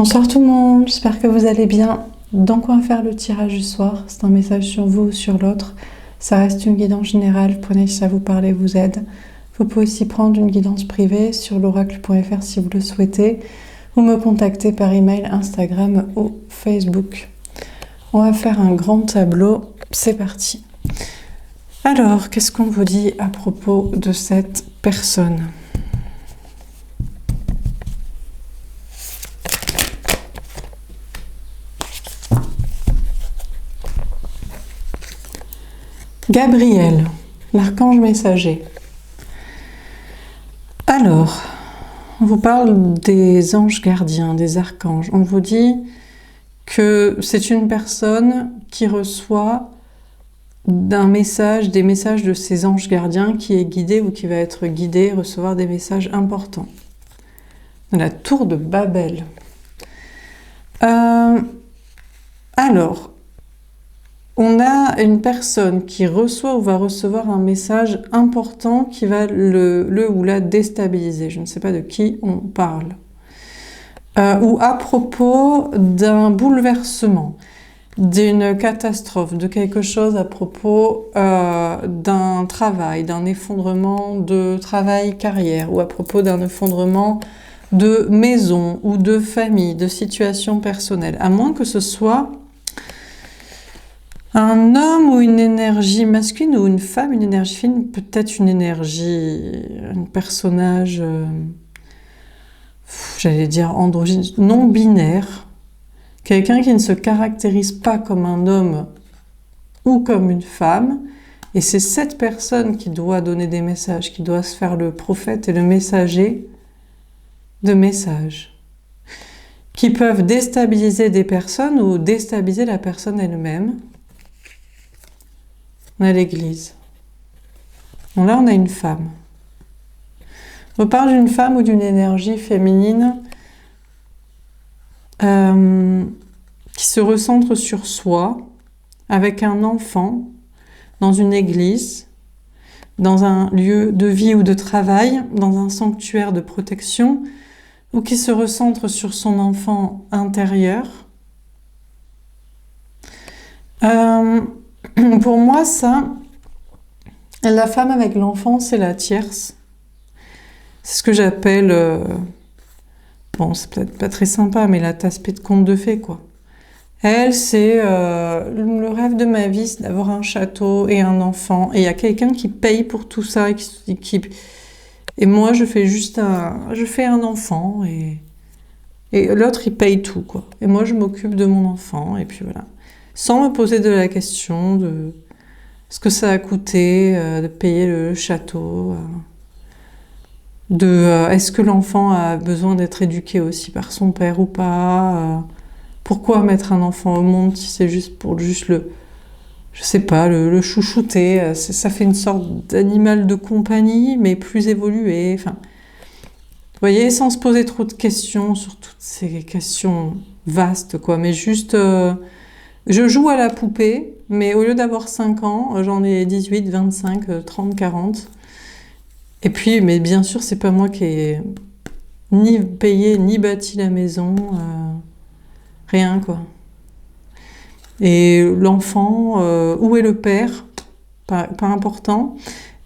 Bonsoir tout le monde, j'espère que vous allez bien. Donc on va faire le tirage du soir, c'est un message sur vous ou sur l'autre. Ça reste une guidance générale, prenez si ça vous parle et vous aide. Vous pouvez aussi prendre une guidance privée sur l'oracle.fr si vous le souhaitez, ou me contacter par email, Instagram ou Facebook. On va faire un grand tableau, c'est parti. Alors, qu'est-ce qu'on vous dit à propos de cette personne ? Gabriel, l'archange messager. Alors, on vous parle des anges gardiens, des archanges. On vous dit que c'est une personne qui reçoit des messages de ses anges gardiens, qui est guidée ou qui va être guidée, recevoir des messages importants. La tour de Babel. Alors, on a une personne qui reçoit ou va recevoir un message important qui va le ou la déstabiliser. Je ne sais pas de qui on parle. Ou à propos d'un bouleversement, d'une catastrophe, de quelque chose à propos d'un travail, d'un effondrement de travail-carrière, ou à propos d'un effondrement de maison ou de famille, de situation personnelle. À moins que ce soit un homme ou une énergie masculine ou une femme, une énergie féminine, peut-être une énergie, un personnage, j'allais dire androgyne, non binaire, quelqu'un qui ne se caractérise pas comme un homme ou comme une femme, et c'est cette personne qui doit donner des messages, qui doit se faire le prophète et le messager de messages, qui peuvent déstabiliser des personnes ou déstabiliser la personne elle-même. On a l'église. Bon, là, on a une femme. On parle d'une femme ou d'une énergie féminine qui se recentre sur soi, avec un enfant, dans une église, dans un lieu de vie ou de travail, dans un sanctuaire de protection, ou qui se recentre sur son enfant intérieur. Pour moi, ça, la femme avec l'enfant, c'est la tierce. C'est ce que j'appelle, bon, c'est peut-être pas très sympa, mais la tasse-pée de conte de fées, quoi. Elle, c'est le rêve de ma vie, c'est d'avoir un château et un enfant. Et il y a quelqu'un qui paye pour tout ça. Et moi, je fais juste je fais un enfant et l'autre, il paye tout, quoi. Et moi, je m'occupe de mon enfant, et puis voilà. Sans me poser de la question de ce que ça a coûté de payer le château, est-ce que l'enfant a besoin d'être éduqué aussi par son père ou pas, pourquoi mettre un enfant au monde si c'est juste pour le chouchouter, ça fait une sorte d'animal de compagnie, mais plus évolué, enfin, vous voyez, sans se poser trop de questions sur toutes ces questions vastes, quoi, mais juste... je joue à la poupée, mais au lieu d'avoir 5 ans, j'en ai 18, 25, 30, 40. Et puis, mais bien sûr, c'est pas moi qui ai ni payé, ni bâti la maison, rien, quoi. Et l'enfant, où est le père ? Pas important.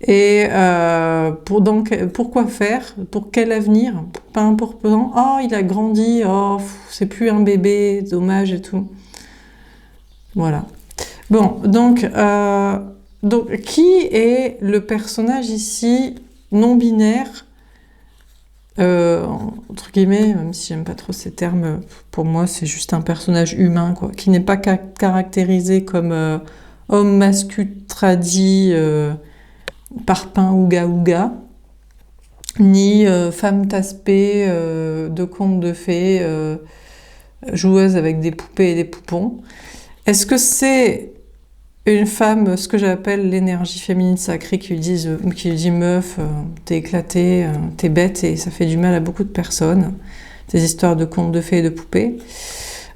Et pourquoi faire ? Pour quel avenir ? Pas important. Oh, il a grandi, oh, c'est plus un bébé, dommage et tout. Voilà. Bon, donc, qui est le personnage ici non-binaire, entre guillemets, même si j'aime pas trop ces termes, pour moi c'est juste un personnage humain, quoi, qui n'est pas caractérisé comme homme masculin tradi, parpaing ouga, ni femme tasse-pée de conte de fées, joueuse avec des poupées et des poupons. Est-ce que c'est une femme, ce que j'appelle l'énergie féminine sacrée, qui lui dit meuf, t'es éclatée, t'es bête, et ça fait du mal à beaucoup de personnes, des histoires de contes de fées et de poupées,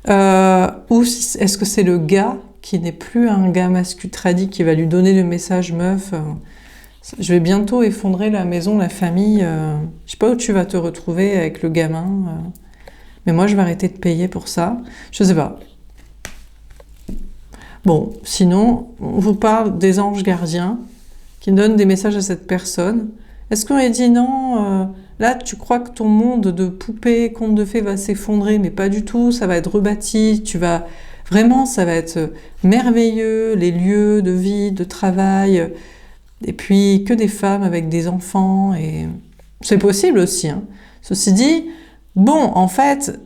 ou est-ce que c'est le gars qui n'est plus un gars masculin tradi qui va lui donner le message meuf, je vais bientôt effondrer la maison, la famille, je sais pas où tu vas te retrouver avec le gamin, mais moi je vais arrêter de payer pour ça. Je sais pas. Bon, sinon, on vous parle des anges gardiens qui donnent des messages à cette personne. Est-ce qu'on lui dit non, là tu crois que ton monde de poupées, contes de fées va s'effondrer, mais pas du tout, ça va être rebâti, vraiment, ça va être merveilleux, les lieux de vie, de travail, et puis que des femmes avec des enfants, et c'est possible aussi, hein. Ceci dit, bon, en fait,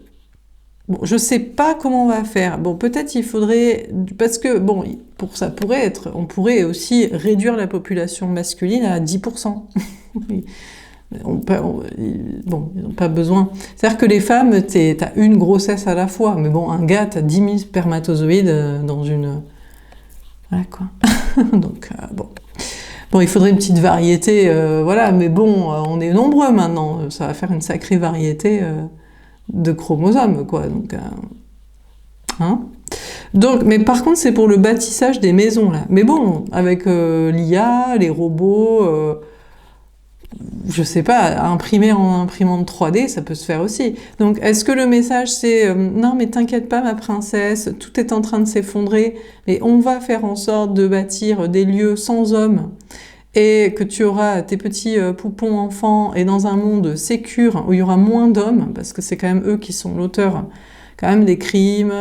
bon, je sais pas comment on va faire. Bon, peut-être il faudrait, parce que bon, pour ça pourrait être, on pourrait aussi réduire la population masculine à 10%. Bon, ils n'ont pas besoin. C'est-à-dire que les femmes, t'as une grossesse à la fois, mais bon, un gars, t'as 10 000 spermatozoïdes dans une... Voilà, quoi. Donc, bon. Bon, il faudrait une petite variété, voilà, mais bon, on est nombreux maintenant, ça va faire une sacrée variété de chromosomes, quoi, donc... hein. Donc, mais par contre, c'est pour le bâtissage des maisons, là. Mais bon, avec l'IA, les robots... je sais pas, imprimer en imprimante 3D, ça peut se faire aussi. Donc, est-ce que le message c'est non, mais t'inquiète pas, ma princesse, tout est en train de s'effondrer, mais on va faire en sorte de bâtir des lieux sans hommes et que tu auras tes petits poupons enfants et dans un monde sécure où il y aura moins d'hommes, parce que c'est quand même eux qui sont l'auteur quand même des crimes,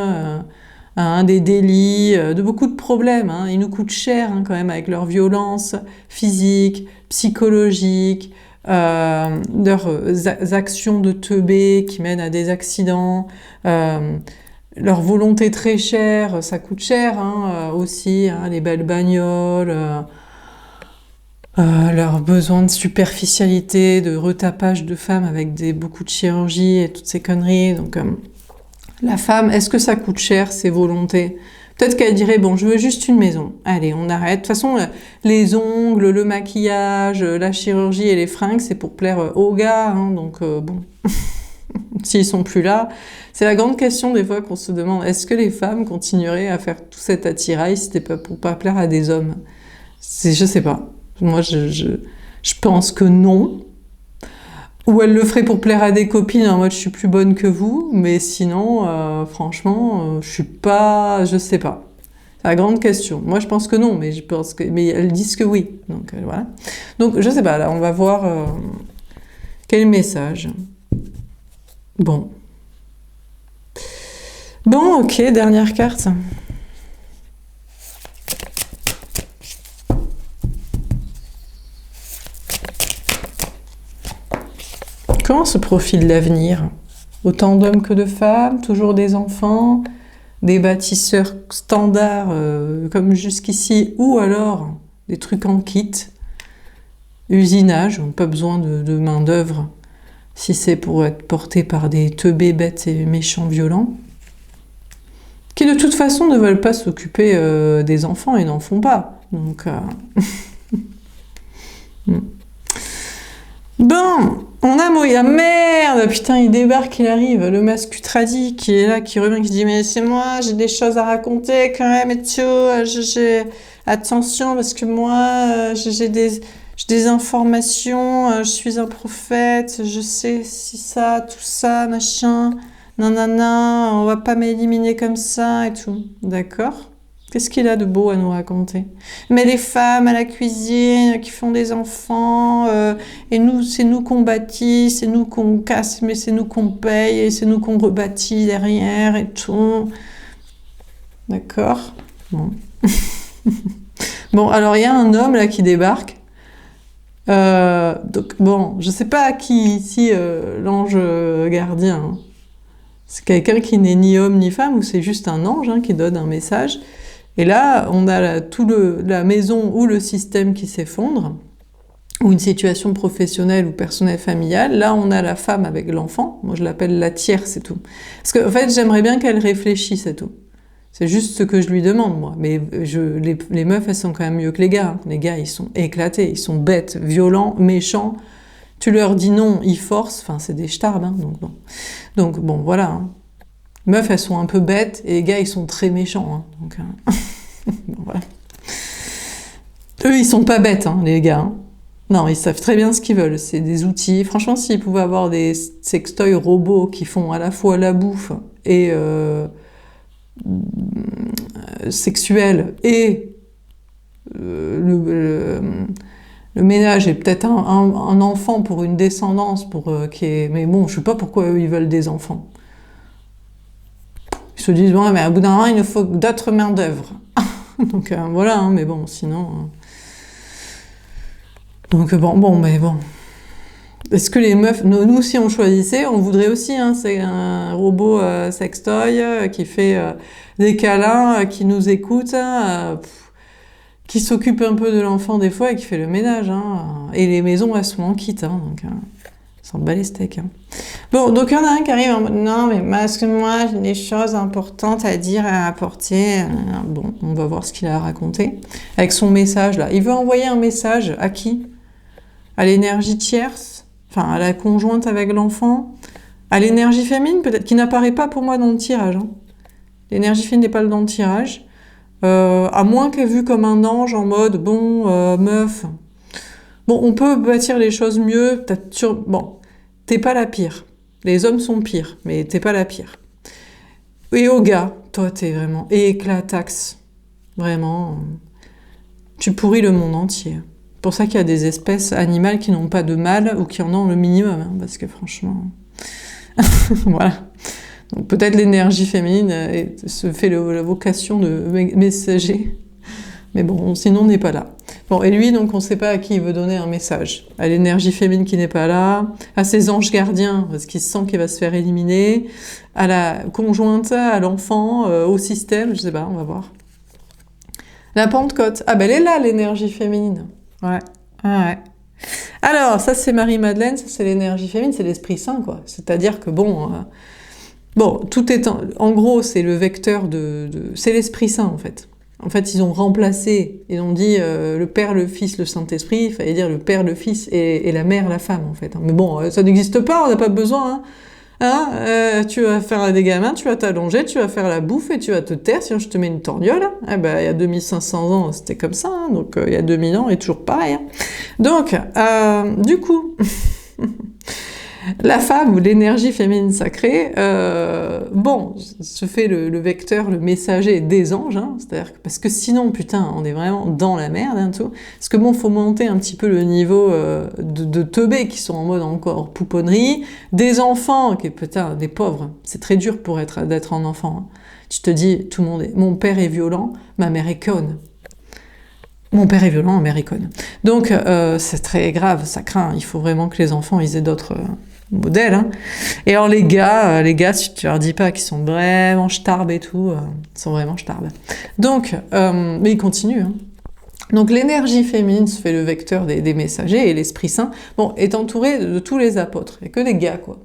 des délits, de beaucoup de problèmes. Hein. Ils nous coûtent cher quand même avec leur violence physique, psychologique, leurs actions de teubés qui mènent à des accidents, leur volonté très chère, ça coûte cher aussi, les belles bagnoles, leur besoin de superficialité, de retapage de femmes avec beaucoup de chirurgie et toutes ces conneries. Donc la femme, est-ce que ça coûte cher, ses volontés ? Peut-être qu'elle dirait, bon, je veux juste une maison. Allez, on arrête. De toute façon, les ongles, le maquillage, la chirurgie et les fringues, c'est pour plaire aux gars. Donc, bon, s'ils sont plus là. C'est la grande question des fois qu'on se demande, est-ce que les femmes continueraient à faire tout cet attirail si c'était pas pour pas plaire à des hommes ? Je sais pas. Moi, je pense que non. Ou elle le ferait pour plaire à des copines en mode je suis plus bonne que vous, mais sinon, franchement, je sais pas. C'est la grande question. Moi, je pense que non, mais mais elles disent que oui. Donc voilà. Donc je sais pas. Là, on va voir quel message. Bon, ok. Dernière carte. Comment se profile l'avenir ? Autant d'hommes que de femmes, toujours des enfants, des bâtisseurs standards comme jusqu'ici, ou alors des trucs en kit, usinage, on n'a pas besoin de main-d'œuvre si c'est pour être porté par des teubés bêtes et méchants violents, qui de toute façon ne veulent pas s'occuper des enfants et n'en font pas. Donc, bon, on a Moya. Merde, putain, il débarque, il arrive. Le masque Utradi qui est là, qui revient, qui dit mais c'est moi, j'ai des choses à raconter quand même, et j'ai attention parce que moi, j'ai des informations, je suis un prophète, je sais si ça, tout ça, machin, nanana, on va pas m'éliminer comme ça et tout. D'accord ? Qu'est-ce qu'il a de beau à nous raconter ? Mais les femmes à la cuisine qui font des enfants, et nous, c'est nous qu'on bâtit, c'est nous qu'on casse, mais c'est nous qu'on paye, et c'est nous qu'on rebâtit derrière et tout. D'accord ? Bon. Bon, alors il y a un homme là qui débarque. Donc bon, je sais pas qui ici l'ange gardien. Hein. C'est quelqu'un qui n'est ni homme ni femme, ou c'est juste un ange qui donne un message. Et là, on a la maison ou le système qui s'effondre, ou une situation professionnelle ou personnelle familiale. Là, on a la femme avec l'enfant. Moi, je l'appelle la tierce, c'est tout. Parce qu'en fait, j'aimerais bien qu'elle réfléchisse, c'est tout. C'est juste ce que je lui demande, moi. Mais les meufs, elles sont quand même mieux que les gars. Les gars, ils sont éclatés, ils sont bêtes, violents, méchants. Tu leur dis non, ils forcent. Enfin, c'est des starbes, donc bon, voilà. Les meufs, elles sont un peu bêtes, et les gars, ils sont très méchants. Donc, bon, voilà. Eux, ils sont pas bêtes, les gars. Non, ils savent très bien ce qu'ils veulent. C'est des outils. Franchement, s'ils pouvaient avoir des sextoys robots qui font à la fois la bouffe et sexuel et le ménage et peut-être un enfant pour une descendance, qui est... Mais bon, je sais pas pourquoi eux, ils veulent des enfants. Ils se disent, ouais, mais au bout d'un moment, il nous faut d'autres mains d'œuvre. Donc voilà, hein, mais bon, sinon... Donc bon, mais bon. Est-ce que les meufs, nous, si on choisissait, on voudrait aussi, hein, c'est un robot sextoy qui fait des câlins, qui nous écoute, qui s'occupe un peu de l'enfant des fois et qui fait le ménage. Hein, et les maisons, elles sont en kit, hein, donc s'en bat les steaks. Hein. Bon, donc il y en a un qui arrive en mode, non, mais parce que moi, j'ai des choses importantes à dire, à apporter. Bon, on va voir ce qu'il a à raconter. Avec son message, là. Il veut envoyer un message à qui ? À l'énergie tierce, enfin à la conjointe avec l'enfant, à l'énergie féminine peut-être, qui n'apparaît pas pour moi dans le tirage. Hein. L'énergie féminine n'est pas dans le tirage, à moins qu'elle est vue comme un ange en mode, bon, meuf, bon, on peut bâtir les choses mieux, peut-être sur... Bon, t'es pas la pire. Les hommes sont pires, mais t'es pas la pire. Et au gars, toi t'es vraiment éclataxe. Vraiment, tu pourris le monde entier. C'est pour ça qu'il y a des espèces animales qui n'ont pas de mâle ou qui en ont le minimum, hein, parce que franchement... voilà. Donc peut-être l'énergie féminine se fait la vocation de messager, mais bon, sinon on n'est pas là. Bon, et lui, donc on ne sait pas à qui il veut donner un message. À l'énergie féminine qui n'est pas là, à ses anges gardiens, parce qu'il sent qu'il va se faire éliminer, à la conjointe, à l'enfant, au système, je sais pas, on va voir. La Pentecôte. Ah ben elle est là, l'énergie féminine. Ouais, ouais. Alors, ça c'est Marie-Madeleine, ça c'est l'énergie féminine, c'est l'Esprit Saint, quoi. C'est-à-dire que bon, tout est... En gros, c'est le vecteur c'est l'Esprit Saint, en fait. En fait, ils ont remplacé, ils ont dit le Père, le Fils, le Saint-Esprit, il fallait dire le Père, le Fils et la Mère, la femme, en fait. Mais bon, ça n'existe pas, on n'a pas besoin, tu vas faire des gamins, tu vas t'allonger, tu vas faire la bouffe et tu vas te taire, sinon je te mets une torgnole. Eh ben, il y a 2500 ans, c'était comme ça, hein, donc il y a 2000 ans, et toujours pareil. Hein. Donc, du coup, la femme ou l'énergie féminine sacrée, se fait le vecteur, le messager des anges, hein, c'est-à-dire parce que sinon, putain, on est vraiment dans la merde, hein, tout. Parce que bon, faut monter un petit peu le niveau de teubés qui sont en mode encore pouponnerie, des enfants, putain, des pauvres, c'est très dur d'être un enfant. Hein. Tu te dis, tout le monde mon père est violent, ma mère est conne. Mon père est violent, ma mère est conne. Donc, c'est très grave, ça craint. Il faut vraiment que les enfants, ils aient d'autres modèles. Hein. Et alors, les gars, si tu leur dis pas qu'ils sont vraiment starbes et tout, ils sont vraiment starbes. Donc, mais ils continuent. Hein. Donc, l'énergie féminine se fait le vecteur des messagers et l'Esprit Saint, est entouré de tous les apôtres. Il n'y a que des gars, quoi.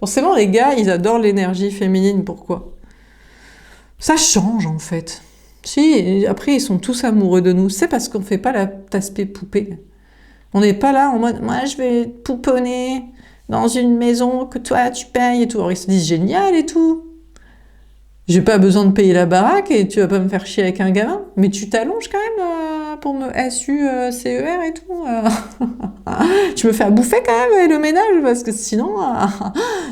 Forcément, les gars, ils adorent l'énergie féminine. Pourquoi ? Ça change, en fait. Si, après, ils sont tous amoureux de nous. C'est parce qu'on ne fait pas l'aspect poupée. On n'est pas là en mode, moi, je vais pouponner dans une maison que toi, tu payes et tout. Alors, ils se disent, génial et tout. J'ai pas besoin de payer la baraque et tu vas pas me faire chier avec un gamin. Mais tu t'allonges quand même pour me SU-CER et tout. Tu me fais à bouffer quand même le ménage parce que sinon...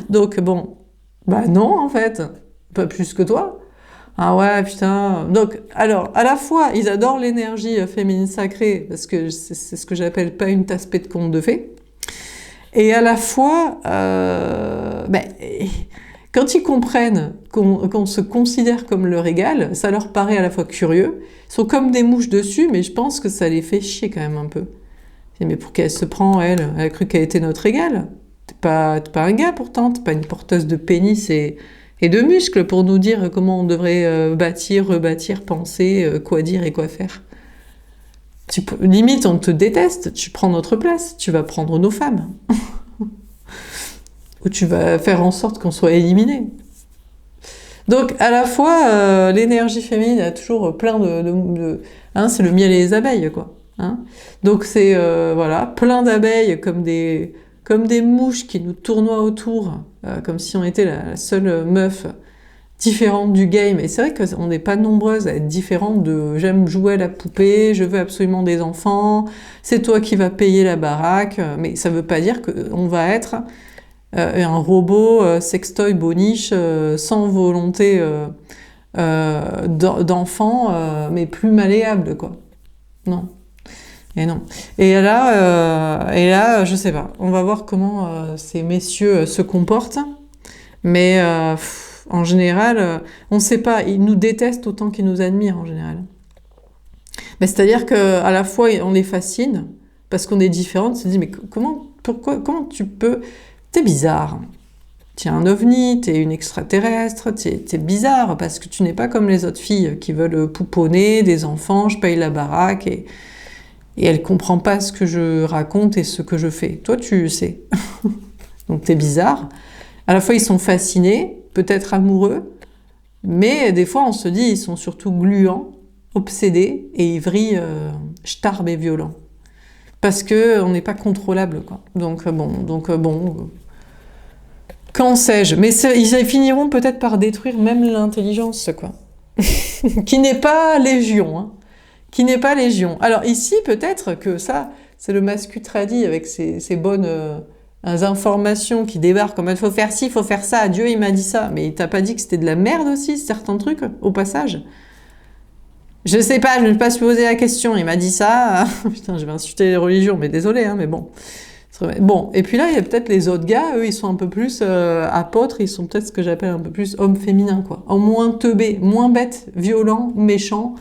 Donc, bon, bah non, en fait. Pas plus que toi. Ah ouais, putain. Donc, alors, à la fois, ils adorent l'énergie féminine sacrée, parce que c'est ce que j'appelle pas une tasse de conte de fées. Et à la fois, quand ils comprennent qu'on se considère comme leur égal, ça leur paraît à la fois curieux. Ils sont comme des mouches dessus, mais je pense que ça les fait chier quand même un peu. Mais pour qu'elle se prend, elle a cru qu'elle était notre égale. T'es pas un gars pourtant, t'es pas une porteuse de pénis et de muscles pour nous dire comment on devrait bâtir, rebâtir, penser, quoi dire et quoi faire. Limite, on te déteste, tu prends notre place, tu vas prendre nos femmes. Ou tu vas faire en sorte qu'on soit éliminés. Donc, à la fois, l'énergie féminine a toujours plein c'est le miel et les abeilles, quoi. Hein. Donc, c'est, plein d'abeilles comme des mouches qui nous tournoient autour, comme si on était la seule meuf différente du game. Et c'est vrai qu'on n'est pas nombreuses à être différentes de j'aime jouer à la poupée, je veux absolument des enfants, c'est toi qui vas payer la baraque. Mais ça veut pas dire qu'on va être un robot sextoy boniche sans volonté d'enfant, mais plus malléable, quoi. Non. Et non. Et là, je sais pas. On va voir comment ces messieurs se comportent. Mais en général, on ne sait pas. Ils nous détestent autant qu'ils nous admirent en général. Mais c'est-à-dire qu'à la fois on les fascine parce qu'on est différentes. On se dit mais comment tu peux. T'es bizarre. T'es un ovni, t'es une extraterrestre, t'es bizarre parce que tu n'es pas comme les autres filles qui veulent pouponner des enfants, je paye la baraque et elle comprend pas ce que je raconte et ce que je fais. Toi, tu sais. Donc t'es bizarre. À la fois, ils sont fascinés, peut-être amoureux, mais des fois, on se dit, ils sont surtout gluants, obsédés et ivris, starbes et violents. Parce que on n'est pas contrôlable, quoi. Donc bon, quand sais-je? Mais ils finiront peut-être par détruire même l'intelligence, quoi. Qui n'est pas légion, hein. Qui n'est pas légion. Alors ici, peut-être que ça, c'est le mascu tradi avec ses bonnes informations qui débarquent comme il faut faire ci, il faut faire ça, Dieu il m'a dit ça. Mais il t'a pas dit que c'était de la merde aussi, certains trucs, au passage? Je sais pas, je ne vais pas se poser la question, il m'a dit ça. Putain, je vais insulter les religions, mais désolé, hein, mais bon. Bon, et puis là, il y a peut-être les autres gars, eux, ils sont un peu plus apôtres, ils sont peut-être ce que j'appelle un peu plus hommes féminins, quoi. En moins teubés, moins bêtes, violents, méchants,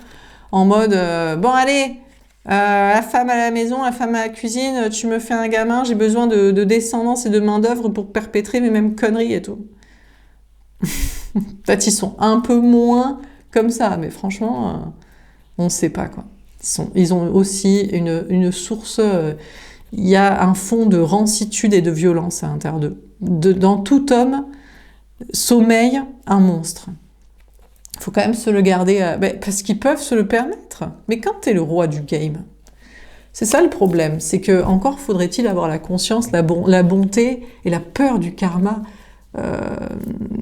en mode bon allez, la femme à la maison, la femme à la cuisine, tu me fais un gamin, j'ai besoin de descendance et de main d'œuvre pour perpétrer mes mêmes conneries et tout. Peut-être ils sont un peu moins comme ça, mais franchement, on ne sait pas, quoi. Ils ont aussi une source, il y a un fond de rancitude et de violence à l'intérieur d'eux. Dans tout homme sommeille un monstre. Il faut quand même se le garder, parce qu'ils peuvent se le permettre. Mais quand tu es le roi du game, c'est ça le problème, c'est que encore faudrait-il avoir la conscience, la bonté et la peur du karma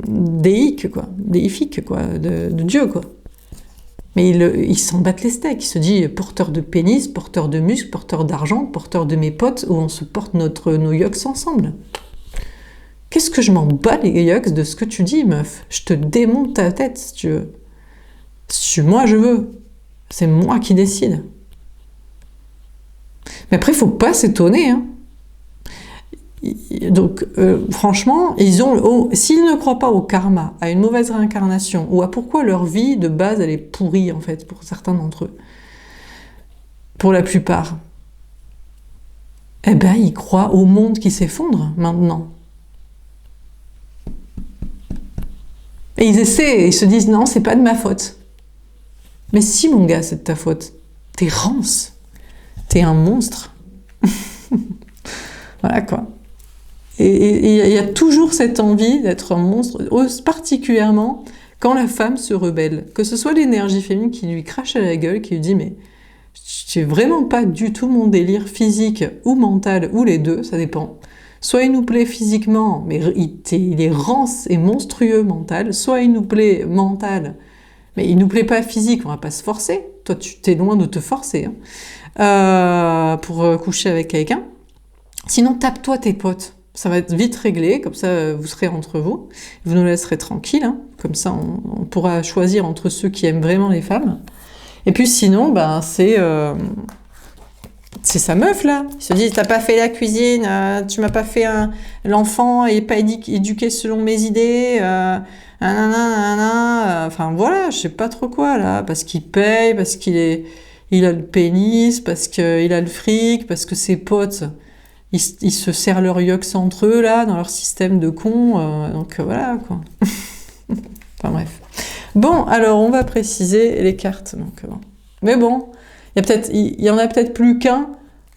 déique, quoi, déifique, quoi, de Dieu, quoi. Mais il s'en battent les steaks, il se dit porteur de pénis, porteur de muscles, porteur d'argent, porteur de mes potes, où on se porte nos yucks ensemble. Qu'est-ce que je m'en bats les yucks de ce que tu dis, meuf? Je te démonte ta tête si tu veux. Moi je veux. C'est moi qui décide. Mais après, il faut pas s'étonner, hein. Donc, franchement, s'ils ne croient pas au karma, à une mauvaise réincarnation, ou à pourquoi leur vie de base elle est pourrie en fait pour certains d'entre eux, pour la plupart, eh ben ils croient au monde qui s'effondre maintenant. Et ils essaient, et ils se disent non, c'est pas de ma faute. Mais si mon gars, c'est de ta faute. T'es rance. T'es un monstre. Voilà quoi. Et il y a toujours cette envie d'être un monstre, particulièrement quand la femme se rebelle. Que ce soit l'énergie féminine qui lui crache à la gueule, qui lui dit mais c'est vraiment pas du tout mon délire physique ou mental, ou les deux, ça dépend. Soit il nous plaît physiquement, mais il est rance et monstrueux mental, soit il nous plaît mental, mais il nous plaît pas physique, on va pas se forcer. Toi, tu t'es loin de te forcer pour coucher avec quelqu'un. Sinon, tape-toi tes potes. Ça va être vite réglé, comme ça vous serez entre vous. Vous nous laisserez tranquilles, hein. Comme ça on pourra choisir entre ceux qui aiment vraiment les femmes. Et puis sinon, c'est sa meuf là. Il se dit, t'as pas fait la cuisine, tu m'as pas fait l'enfant, il est pas éduqué selon mes idées, enfin voilà, je sais pas trop quoi là, parce qu'il paye, parce qu'il a le pénis, parce qu'il a le fric, parce que ses potes... Ils se serrent leurs yucks entre eux, là, dans leur système de cons. Donc voilà, quoi. Enfin bref. Bon, alors, on va préciser les cartes. Donc, bon. Mais bon, il y en a peut-être plus qu'un.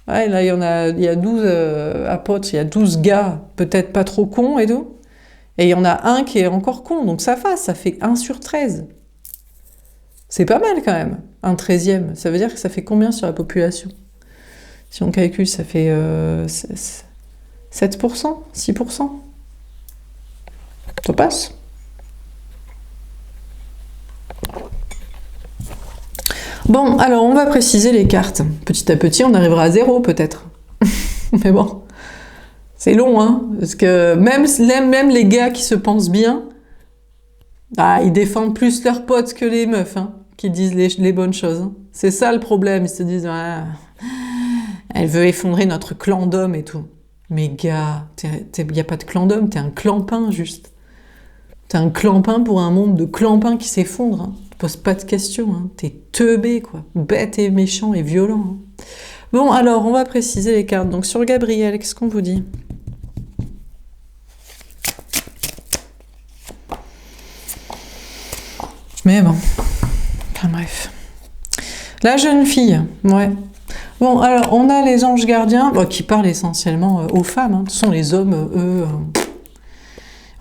Ouais, là, il y a 12 apôtres, il y a 12 gars, peut-être pas trop cons et tout. Et il y en a un qui est encore con. Donc ça fait 1 sur 13. C'est pas mal, quand même. Un 13e. Ça veut dire que ça fait combien sur la population ? Si on calcule, ça fait 7%, 6%. Ça passe. Bon, alors on va préciser les cartes. Petit à petit, on arrivera à 0 peut-être. Mais bon, c'est long, hein, parce que même les gars qui se pensent bien, ils défendent plus leurs potes que les meufs, hein, qui disent les bonnes choses. Hein. C'est ça le problème, ils se disent elle veut effondrer notre clan d'hommes et tout. Mais gars, y a pas de clan d'hommes, t'es un clampin juste. T'es un clampin pour un monde de clampins qui s'effondre. Hein. Tu poses pas de questions, hein. T'es teubé, quoi. Bête et méchant et violent. Hein. Bon, alors, on va préciser les cartes. Donc, sur Gabriel, qu'est-ce qu'on vous dit? Mais bon, enfin bref. La jeune fille, ouais. Bon, alors, on a les anges gardiens, qui parlent essentiellement aux femmes. Hein. Ce sont les hommes, eux,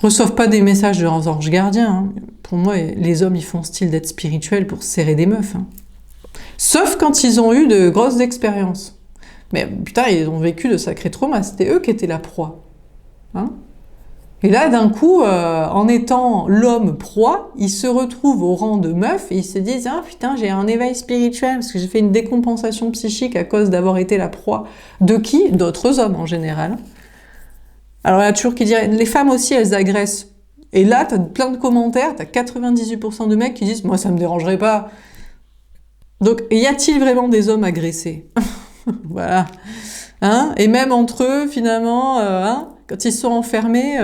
reçoivent pas des messages de leurs anges gardiens. Hein. Pour moi, les hommes, ils font style d'être spirituels pour serrer des meufs. Hein. Sauf quand ils ont eu de grosses expériences. Mais putain, ils ont vécu de sacrés traumas. C'était eux qui étaient la proie. Hein. Et là, d'un coup, en étant l'homme proie, ils se retrouvent au rang de meuf et ils se disent « Ah putain, j'ai un éveil spirituel parce que j'ai fait une décompensation psychique à cause d'avoir été la proie. » De qui? D'autres hommes en général. Alors il y a toujours qui diraient « Les femmes aussi, elles agressent. » Et là, t'as plein de commentaires, t'as 98% de mecs qui disent « Moi, ça me dérangerait pas. » Donc, y a-t-il vraiment des hommes agressés? Voilà. Hein? Et même entre eux, finalement, quand ils sont enfermés,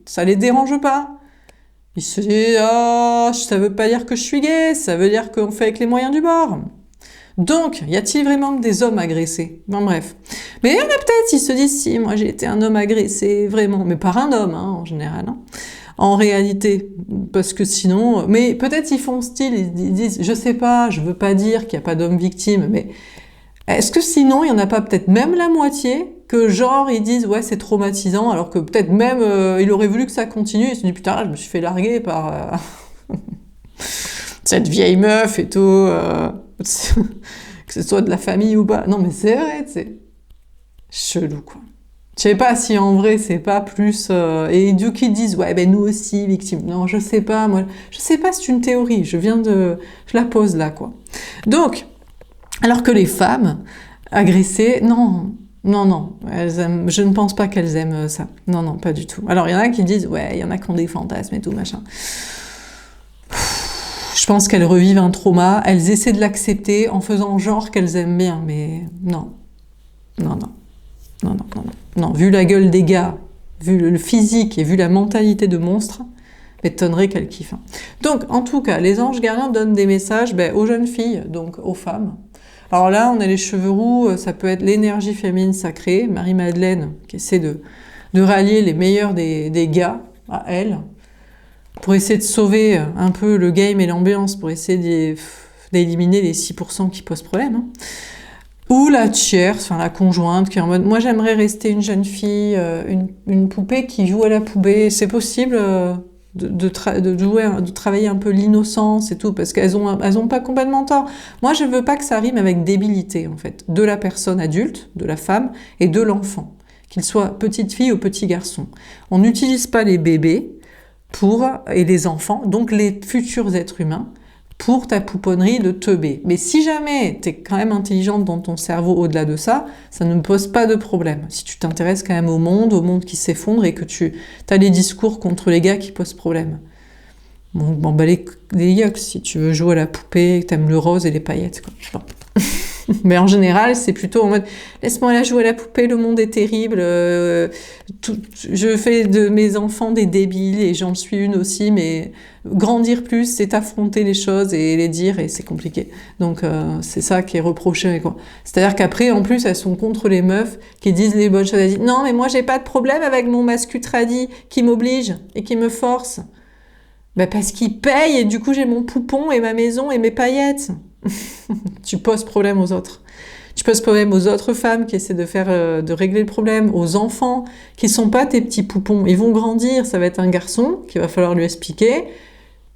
ça les dérange pas. Ils se disent « Ah, ça veut pas dire que je suis gay, ça veut dire qu'on fait avec les moyens du bord. » Donc, y a-t-il vraiment des hommes agressés? Bon, bref. Mais il y en a peut-être, ils se disent « Si, moi j'ai été un homme agressé, vraiment. » Mais par un homme, hein, en général. Hein. En réalité. Parce que sinon... Mais peut-être ils font style, ils disent « Je sais pas, je veux pas dire qu'il n'y a pas d'hommes victimes, mais... » Est-ce que sinon, il n'y en a pas peut-être même la moitié que genre, ils disent « Ouais, c'est traumatisant », alors que peut-être même, il aurait voulu que ça continue, il se dit « Putain, je me suis fait larguer par cette vieille meuf et tout, que ce soit de la famille ou pas. » Non, mais c'est vrai, c'est chelou, quoi. Je sais pas si en vrai, c'est pas plus... Et du coup, ils disent « Ouais, ben nous aussi, victimes. » Non, je sais pas, moi. Je sais pas, c'est une théorie. Je la pose là, quoi. Donc... Alors que les femmes agressées, non, elles aiment, je ne pense pas qu'elles aiment ça. Non, pas du tout. Alors, il y en a qui disent, ouais, il y en a qui ont des fantasmes et tout, machin. Je pense qu'elles revivent un trauma, elles essaient de l'accepter en faisant genre qu'elles aiment bien, mais non. Vu la gueule des gars, vu le physique et vu la mentalité de monstre, m'étonnerait qu'elles kiffent. Hein. Donc, en tout cas, les anges gardiens donnent des messages aux jeunes filles, donc aux femmes. Alors là, on a les cheveux roux, ça peut être l'énergie féminine sacrée, Marie-Madeleine, qui essaie de rallier les meilleurs des gars à elle, pour essayer de sauver un peu le game et l'ambiance, pour essayer d'éliminer les 6% qui posent problème. Hein. Ou la tierce, enfin la conjointe, qui est en mode « Moi, j'aimerais rester une jeune fille, une poupée qui joue à la poupée. C'est possible de travailler un peu l'innocence et tout, parce qu'elles ont pas complètement tort. Moi, je veux pas que ça rime avec débilité, en fait, de la personne adulte, de la femme, et de l'enfant, qu'il soit petite fille ou petit garçon. On n'utilise pas les bébés et les enfants, donc les futurs êtres humains, pour ta pouponnerie de teubé. Mais si jamais t'es quand même intelligente dans ton cerveau au-delà de ça, ça ne me pose pas de problème. Si tu t'intéresses quand même au monde qui s'effondre et que tu as les discours contre les gars qui posent problème. Bon, les yucks, si tu veux jouer à la poupée, que t'aimes le rose et les paillettes, quoi. Bon. Mais en général, c'est plutôt en mode « Laisse-moi là jouer à la poupée, le monde est terrible, je fais de mes enfants des débiles et j'en suis une aussi, mais grandir plus, c'est affronter les choses et les dire et c'est compliqué. » Donc c'est ça qui est reproché, quoi. C'est-à-dire qu'après, en plus, elles sont contre les meufs qui disent les bonnes choses. Elles disent « Non, mais moi, j'ai pas de problème avec mon mascu tradi qui m'oblige et qui me force. » Parce qu'il paye et du coup, j'ai mon poupon et ma maison et mes paillettes. Tu poses problème aux autres. Tu poses problème aux autres femmes qui essaient de régler le problème, aux enfants qui sont pas tes petits poupons. Ils vont grandir, ça va être un garçon qu'il va falloir lui expliquer,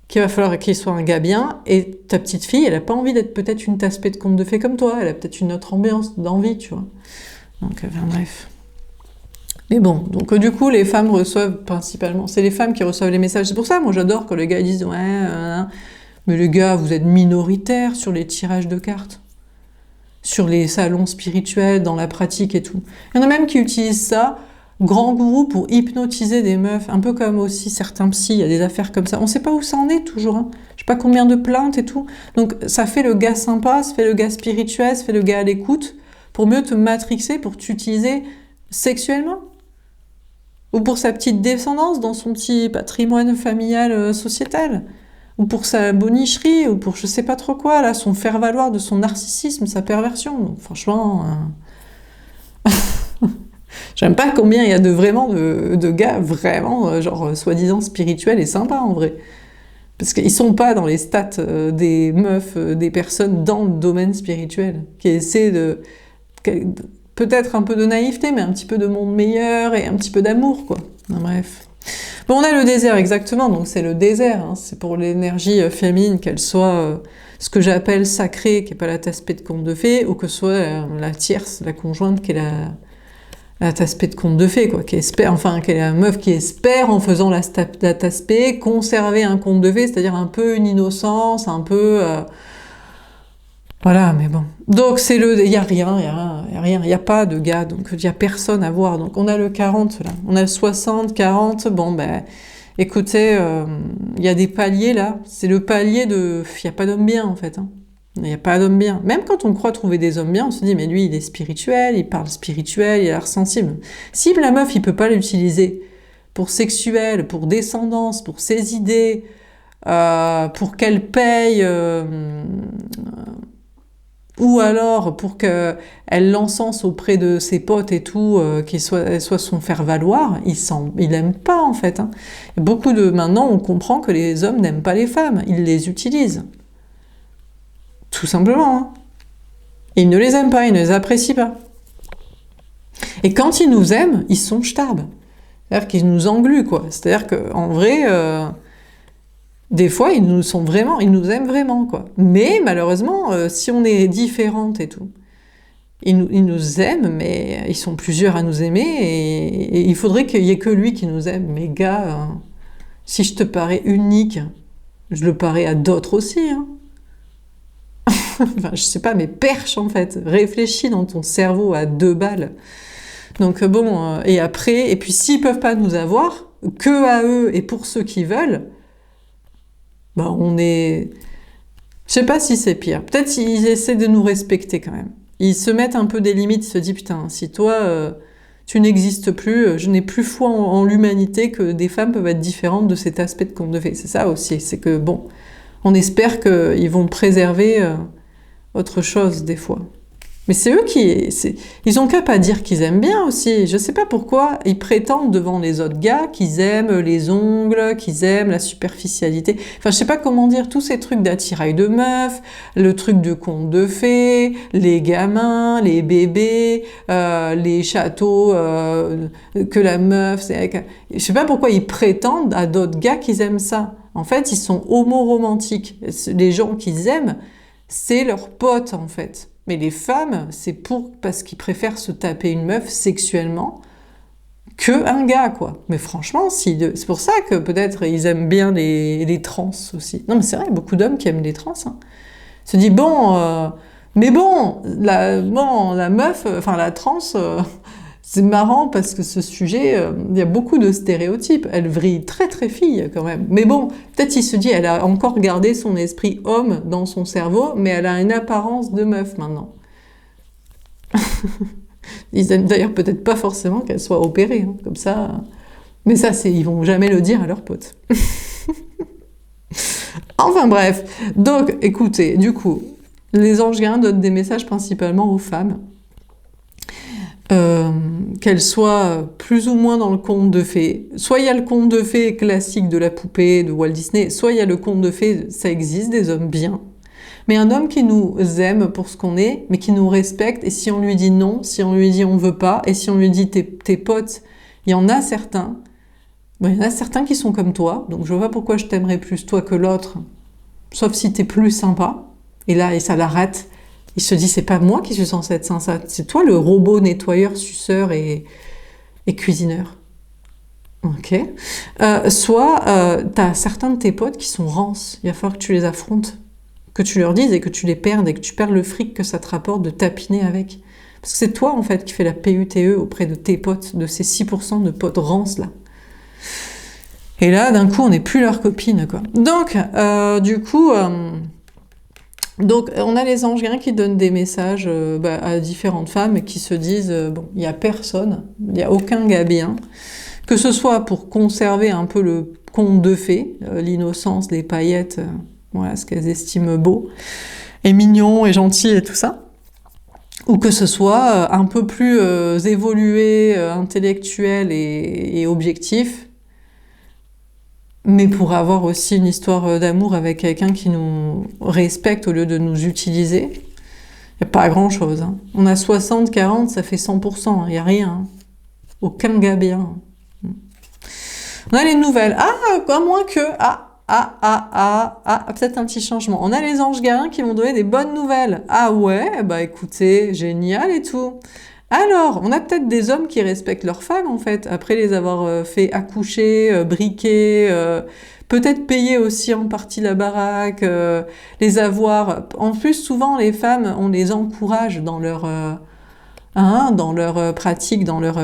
qu'il va falloir qu'il soit un gars bien, et ta petite fille, elle a pas envie d'être peut-être une tasse-pée de conte de fées comme toi, elle a peut-être une autre ambiance d'envie, tu vois. Donc, bref. Mais bon, donc du coup, les femmes reçoivent principalement, c'est les femmes qui reçoivent les messages. C'est pour ça, moi j'adore quand les gars disent « Ouais, Mais les gars, vous êtes minoritaires sur les tirages de cartes, sur les salons spirituels, dans la pratique et tout. Il y en a même qui utilisent ça, grand gourou, pour hypnotiser des meufs, un peu comme aussi certains psys, il y a des affaires comme ça. On ne sait pas où ça en est toujours, hein. Je sais pas combien de plaintes et tout. Donc ça fait le gars sympa, ça fait le gars spirituel, ça fait le gars à l'écoute, pour mieux te matrixer, pour t'utiliser sexuellement. Ou pour sa petite descendance dans son petit patrimoine familial sociétal. Ou pour sa bonicherie, ou pour je sais pas trop quoi, là, son faire-valoir de son narcissisme, sa perversion. Donc, franchement, j'aime pas combien il y a vraiment de gars vraiment, genre, soi-disant spirituels et sympas, en vrai. Parce qu'ils sont pas dans les stats des meufs, des personnes dans le domaine spirituel, qui essaient de... peut-être un peu de naïveté, mais un petit peu de monde meilleur et un petit peu d'amour, quoi. Non, bref. Bon, on a le désert, exactement, donc c'est le désert, hein. C'est pour l'énergie féminine, qu'elle soit ce que j'appelle sacrée, qui n'est pas la tasse-paix de conte de fées, ou que ce soit la tierce, la conjointe, qui est la tasse-paix de conte de fées, quoi, qui espère, enfin, qui est la meuf qui espère, en faisant la tasse-paix, conserver un conte de fées, c'est-à-dire un peu une innocence, un peu... Voilà, mais bon. Donc, il y a rien, il n'y a pas de gars, donc il n'y a personne à voir. Donc, on a le 40, là. On a le 60, 40, bon, ben, écoutez, il y a des paliers, là. C'est le palier de... Il n'y a pas d'homme bien, en fait, hein. Il n'y a pas d'homme bien. Même quand on croit trouver des hommes bien, on se dit, mais lui, il est spirituel, il parle spirituel, il a l'air sensible. Si la meuf, il peut pas l'utiliser pour sexuel, pour descendance, pour ses idées, pour qu'elle paye... ou alors pour qu'elle l'encense auprès de ses potes et tout, qu'elle soit son faire-valoir, il n'aime pas en fait, hein. Maintenant, on comprend que les hommes n'aiment pas les femmes, ils les utilisent. Tout simplement, hein. Ils ne les aiment pas, ils ne les apprécient pas. Et quand ils nous aiment, ils sont starbes. C'est-à-dire qu'ils nous engluent, quoi. C'est-à-dire qu'en vrai... des fois, ils nous aiment vraiment, quoi. Mais malheureusement, si on est différente et tout, ils nous aiment, mais ils sont plusieurs à nous aimer, et il faudrait qu'il y ait que lui qui nous aime. Mais gars, si je te parais unique, je le parais à d'autres aussi, hein. Enfin, je sais pas, mais perche en fait. Réfléchis dans ton cerveau à 2 balles. Donc bon, et après, et puis s'ils peuvent pas nous avoir, que à eux et pour ceux qui veulent, bah on est... Je sais pas si c'est pire. Peut-être qu'ils essaient de nous respecter quand même. Ils se mettent un peu des limites, ils se disent, putain, si toi, tu n'existes plus, je n'ai plus foi en l'humanité que des femmes peuvent être différentes de cet aspect de conte de fées. C'est ça aussi, c'est que, bon, on espère qu'ils vont préserver autre chose des fois. Mais c'est eux ils ont qu'à pas dire qu'ils aiment bien aussi. Je sais pas pourquoi ils prétendent devant les autres gars qu'ils aiment les ongles, qu'ils aiment la superficialité. Enfin, je sais pas comment dire, tous ces trucs d'attirail de meufs, le truc de conte de fées, les gamins, les bébés, les châteaux que la meuf... Je sais pas pourquoi ils prétendent à d'autres gars qu'ils aiment ça. En fait, ils sont homo-romantiques. Les gens qu'ils aiment, c'est leurs potes, en fait. Mais les femmes, c'est parce qu'ils préfèrent se taper une meuf sexuellement que un gars, quoi. Mais franchement, c'est pour ça que peut-être ils aiment bien les trans aussi. Non, mais c'est vrai, beaucoup d'hommes qui aiment les trans, hein. Se dit, bon, mais bon, la meuf, enfin la trans, c'est marrant parce que ce sujet, il y a beaucoup de stéréotypes. Elle vrille très très fille quand même. Mais bon, peut-être il se dit, elle a encore gardé son esprit homme dans son cerveau, mais elle a une apparence de meuf maintenant. Ils aiment d'ailleurs peut-être pas forcément qu'elle soit opérée, hein, comme ça. Mais ça, ils vont jamais le dire à leurs potes. Enfin bref. Donc, écoutez, du coup, les anges gardiens donnent des messages principalement aux femmes. Qu'elle soit plus ou moins dans le conte de fées. Soit il y a le conte de fées classique de la poupée de Walt Disney, soit il y a le conte de fées, ça existe, des hommes bien. Mais un homme qui nous aime pour ce qu'on est, mais qui nous respecte, et si on lui dit non, si on lui dit on veut pas, et si on lui dit tes potes, il y en a certains, bon, il y en a certains qui sont comme toi, donc je vois pas pourquoi je t'aimerais plus toi que l'autre, sauf si t'es plus sympa, et là, et ça l'arrête. Il se dit, c'est pas moi qui suis censé être sensate, c'est toi le robot nettoyeur, suceur et cuisineur. Ok. Soit t'as certains de tes potes qui sont rances. Il va falloir que tu les affrontes, que tu leur dises et que tu les perdes et que tu perds le fric que ça te rapporte de tapiner avec. Parce que c'est toi, en fait, qui fais la PUTE auprès de tes potes, de ces 6% de potes rances, là. Et là, d'un coup, on n'est plus leur copine, quoi. Donc, donc, on a les anges gardiens qui donnent des messages à différentes femmes et qui se disent, bon, il n'y a personne, il n'y a aucun gars bien, que ce soit pour conserver un peu le conte de fées, l'innocence, les paillettes, voilà, ce qu'elles estiment beau, et mignon, et gentil, et tout ça, ou que ce soit un peu plus évolué, intellectuel et objectif, mais pour avoir aussi une histoire d'amour avec quelqu'un qui nous respecte au lieu de nous utiliser. Il n'y a pas grand-chose. Hein. On a 60, 40, ça fait 100%. Il n'y a rien. Hein. Aucun gars bien. On a les nouvelles. Ah, à moins que... peut-être un petit changement. On a les anges gardiens qui vont donner des bonnes nouvelles. Ah ouais, bah écoutez, génial et tout. Alors, on a peut-être des hommes qui respectent leurs femmes, en fait, après les avoir fait accoucher, briquer, peut-être payer aussi en partie la baraque, les avoir... En plus, souvent, les femmes, on les encourage dans dans leur pratique, dans leur,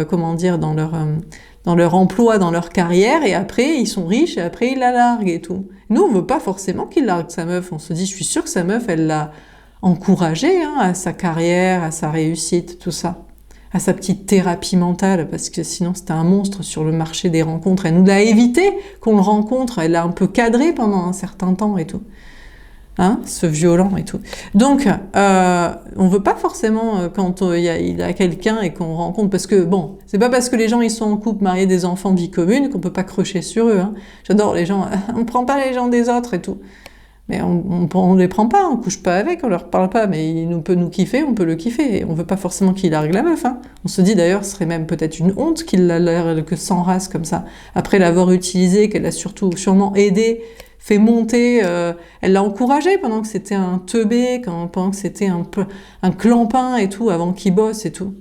dans leur emploi, dans leur carrière, et après, ils sont riches, et après, ils la larguent et tout. Nous, on veut pas forcément qu'il largue sa meuf. On se dit, je suis sûre que sa meuf, elle l'a encouragé à sa carrière, à sa réussite, tout ça. À sa petite thérapie mentale, parce que sinon c'était un monstre sur le marché des rencontres. Elle nous l'a évité qu'on le rencontre, elle l'a un peu cadré pendant un certain temps et tout. Hein, ce violent et tout. Donc, on veut pas forcément quand il y a quelqu'un et qu'on rencontre, parce que bon, c'est pas parce que les gens ils sont en couple, mariés, des enfants, vie commune, qu'on peut pas crocher sur eux. Hein. J'adore les gens, on prend pas les gens des autres et tout. Mais on les prend pas, on couche pas avec, on leur parle pas, mais il peut nous kiffer, on peut le kiffer. Et on veut pas forcément qu'il largue la meuf. Hein. On se dit d'ailleurs, ce serait même peut-être une honte qu'il la largue que sans race comme ça. Après l'avoir utilisé, qu'elle a sûrement aidé, fait monter, elle l'a encouragé pendant que c'était un teubé, pendant que c'était un clampin et tout, avant qu'il bosse et tout.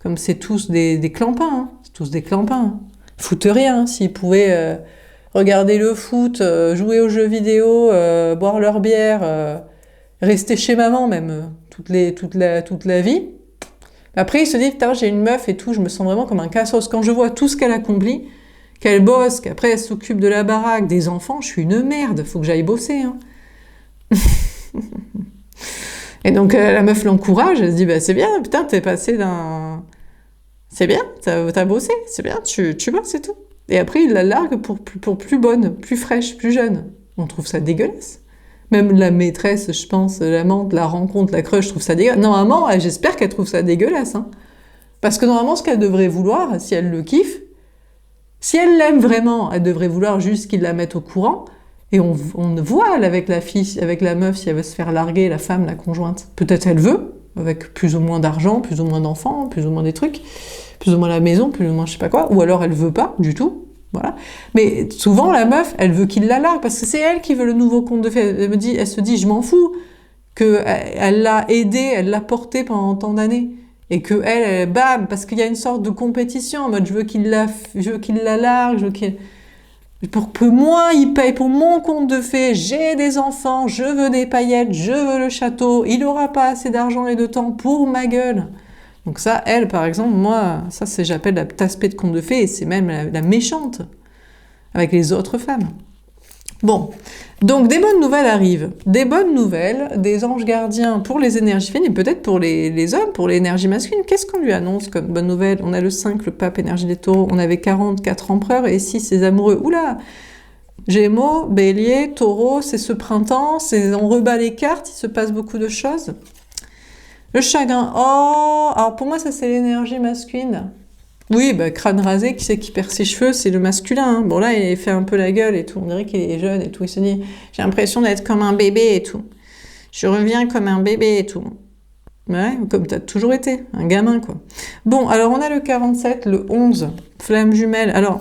Comme c'est tous des clampins, hein. C'est tous des clampins. Hein. Ils foutent rien, hein, s'ils pouvaient... regarder le foot, jouer aux jeux vidéo, boire leur bière, rester chez maman même toute la vie. Après, il se dit, putain, j'ai une meuf et tout, je me sens vraiment comme un cassos. Quand je vois tout ce qu'elle accomplit, qu'elle bosse, qu'après elle s'occupe de la baraque, des enfants, je suis une merde, faut que j'aille bosser. Hein. Et donc la meuf l'encourage, elle se dit, bah c'est bien, putain, t'es passé d'un... C'est bien, t'as bossé, c'est bien, tu bosses et tout. Et après, il la largue pour plus bonne, plus fraîche, plus jeune. On trouve ça dégueulasse. Même la maîtresse, je pense, l'amante, la rencontre, la crush, je trouve ça dégueulasse. Normalement, j'espère qu'elle trouve ça dégueulasse. Hein. Parce que normalement, ce qu'elle devrait vouloir, si elle le kiffe, si elle l'aime vraiment, elle devrait vouloir juste qu'il la mette au courant. Et on voit avec la fille, avec la meuf, si elle veut se faire larguer, la femme, la conjointe. Peut-être elle veut, avec plus ou moins d'argent, plus ou moins d'enfants, plus ou moins des trucs, plus ou moins la maison, plus ou moins je sais pas quoi, ou alors elle veut pas du tout, voilà. Mais souvent la meuf, elle veut qu'il la largue parce que c'est elle qui veut le nouveau conte de fées. Elle se dit, je m'en fous que elle l'a aidé, elle l'a porté pendant tant d'années et que elle bam, parce qu'il y a une sorte de compétition en mode je veux qu'il la largue, je veux qu'il pour que moi, il paye pour mon conte de fées, j'ai des enfants, je veux des paillettes, je veux le château, il aura pas assez d'argent et de temps pour ma gueule. Donc ça, elle, par exemple, moi, ça c'est j'appelle la tasse-paix de conte de fées, et c'est même la méchante avec les autres femmes. Bon, donc des bonnes nouvelles arrivent. Des bonnes nouvelles, des anges gardiens pour les énergies féminines, et peut-être pour les hommes, pour l'énergie masculine. Qu'est-ce qu'on lui annonce comme bonne nouvelle? On a le 5, le pape, énergie des taureaux, on avait 44 empereurs, et 6, ces amoureux. Oula! Gémeaux, bélier, taureau, c'est ce printemps, on rebat les cartes, il se passe beaucoup de choses. Le chagrin, oh! Alors pour moi, ça c'est l'énergie masculine. Oui, bah, crâne rasé, qui c'est qui perd ses cheveux, c'est le masculin. Hein. Bon là, il fait un peu la gueule et tout, on dirait qu'il est jeune et tout. Il se dit, j'ai l'impression d'être comme un bébé et tout. Je reviens comme un bébé et tout. Ouais, comme t'as toujours été, un gamin quoi. Bon, alors on a le 47, le 11, flamme jumelle. Alors,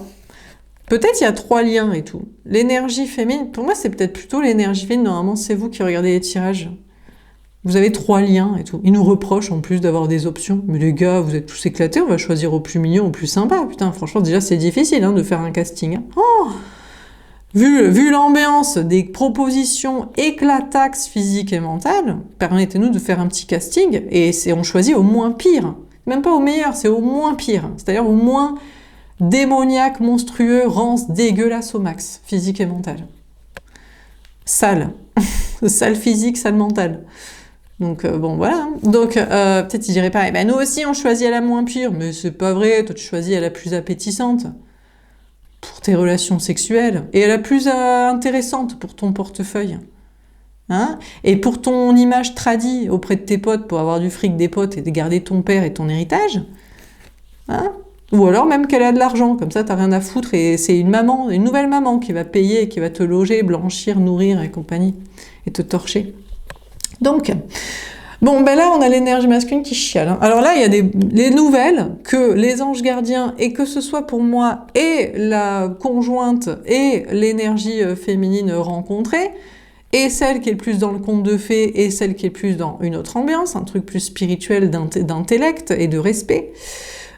peut-être il y a 3 liens et tout. L'énergie féminine, pour moi c'est peut-être plutôt l'énergie féminine, normalement c'est vous qui regardez les tirages. Vous avez 3 liens et tout. Ils nous reprochent en plus d'avoir des options. Mais les gars, vous êtes tous éclatés, on va choisir au plus mignon, au plus sympa. Putain, franchement, déjà, c'est difficile hein, de faire un casting. Hein. Oh, vu l'ambiance des propositions éclataxes physiques et mentales, permettez-nous de faire un petit casting et on choisit au moins pire. Même pas au meilleur, c'est au moins pire. C'est-à-dire au moins démoniaque, monstrueux, rance, dégueulasse au max, physique et mental. Sale. Sale physique, sale mental. Donc bon voilà. Donc peut-être ils diraient pas, eh ben nous aussi on choisit à la moins pire, mais c'est pas vrai, toi tu choisis à la plus appétissante pour tes relations sexuelles et à la plus intéressante pour ton portefeuille. Hein, et pour ton image tradie auprès de tes potes, pour avoir du fric des potes et de garder ton père et ton héritage, hein, ou alors même qu'elle a de l'argent, comme ça t'as rien à foutre et c'est une maman, une nouvelle maman qui va payer, qui va te loger, blanchir, nourrir et compagnie, et te torcher. Donc, bon ben là on a l'énergie masculine qui chiale. Hein. Alors là il y a les nouvelles que les anges gardiens, et que ce soit pour moi et la conjointe et l'énergie féminine rencontrée, et celle qui est le plus dans le conte de fées, et celle qui est plus dans une autre ambiance, un truc plus spirituel d'intellect et de respect,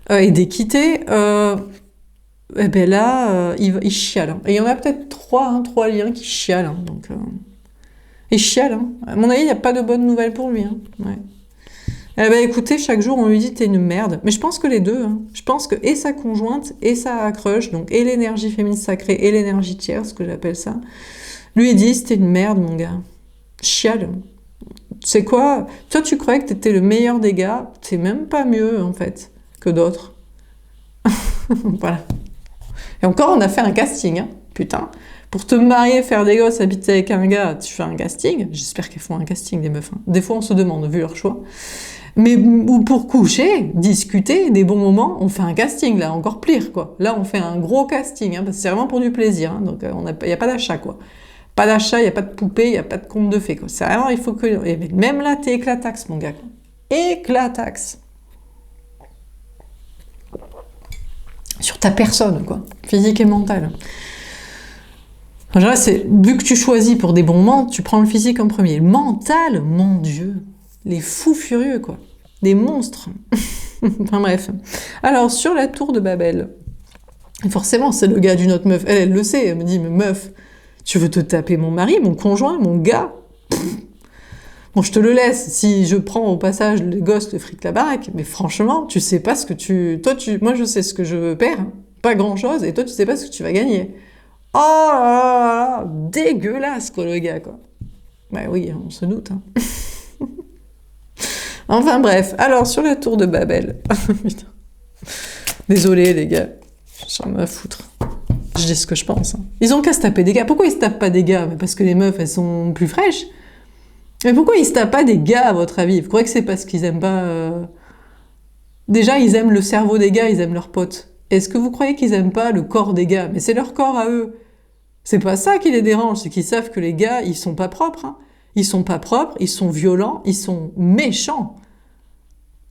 et d'équité, et ben là, il chiale. Hein. Et il y en a peut-être 3 liens qui chialent. Hein, donc, il chiale. Hein. À mon avis, il n'y a pas de bonnes nouvelles pour lui. Hein. Ouais. Eh ben écoutez, chaque jour, on lui dit « t'es une merde ». Mais je pense que les deux. Hein. Je pense que et sa conjointe, et sa crush, donc et l'énergie féminine sacrée, et l'énergie tierce, ce que j'appelle ça, lui disent « t'es une merde, mon gars. Chiale. » Tu sais quoi? Toi, tu croyais que t'étais le meilleur des gars. T'es même pas mieux, en fait, que d'autres. Voilà. Et encore, on a fait un casting, hein. Putain. Pour te marier, faire des gosses, habiter avec un gars, tu fais un casting. J'espère qu'elles font un casting, les meufs. Hein. Des fois, on se demande, vu leur choix. Mais ou pour coucher, discuter, des bons moments, on fait un casting, là, encore pire, quoi. Là, on fait un gros casting, hein, parce que c'est vraiment pour du plaisir. Hein, donc, il n'y a pas d'achat, quoi. Pas d'achat, il n'y a pas de poupée, il n'y a pas de conte de fées, quoi. C'est vraiment, il faut que... Et même là, t'es éclataxe, mon gars. Quoi. Éclataxe. Sur ta personne, quoi. Physique et mentale. En général, c'est, vu que tu choisis pour des bons moments, tu prends le physique en premier. Le mental, mon Dieu. Les fous furieux, quoi. Des monstres. Enfin bref. Alors, sur la tour de Babel, forcément, c'est le gars d'une autre meuf. Elle le sait. Elle me dit, mais meuf, tu veux te taper mon mari, mon conjoint, mon gars? Bon, je te le laisse si je prends au passage les gosses de fric la baraque, mais franchement, tu sais pas ce que tu... Moi, je sais ce que je perds, hein. Pas grand-chose, et toi, tu sais pas ce que tu vas gagner. Oh là là là, dégueulasse, quoi, le gars, quoi. Bah oui, on se doute, hein. Enfin bref, alors, sur la tour de Babel... Putain. Désolé, les gars, j'en ai à foutre. Je dis ce que je pense. Hein. Ils ont qu'à se taper des gars. Pourquoi ils se tapent pas des gars? Mais parce que les meufs, elles sont plus fraîches. Mais pourquoi ils se tapent pas des gars, à votre avis? Vous croyez que c'est parce qu'ils aiment pas... Déjà, ils aiment le cerveau des gars, ils aiment leurs potes. Est-ce que vous croyez qu'ils aiment pas le corps des gars? Mais c'est leur corps à eux. C'est pas ça qui les dérange, c'est qu'ils savent que les gars, ils sont pas propres. Hein. Ils sont pas propres, ils sont violents, ils sont méchants.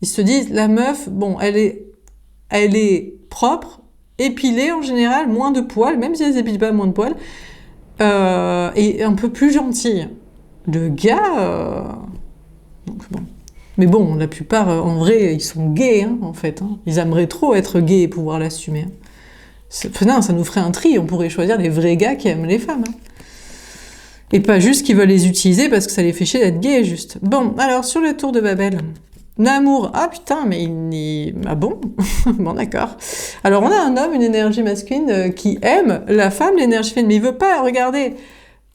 Ils se disent, la meuf, bon, elle est propre, épilée en général, moins de poils, même si elle s'épile pas, moins de poils, et un peu plus gentille. Le gars... Donc bon. Mais bon, la plupart, en vrai, ils sont gays, hein, en fait. Hein. Ils aimeraient trop être gays et pouvoir l'assumer. Hein. Ça nous ferait un tri, on pourrait choisir les vrais gars qui aiment les femmes. Hein. Et pas juste qu'ils veulent les utiliser parce que ça les fait chier d'être gays, juste. Bon, alors, sur la tour de Babel... L'amour, ah putain, mais ah bon? Bon, d'accord. Alors, on a un homme, une énergie masculine qui aime la femme, l'énergie féminine, mais il veut pas regarder.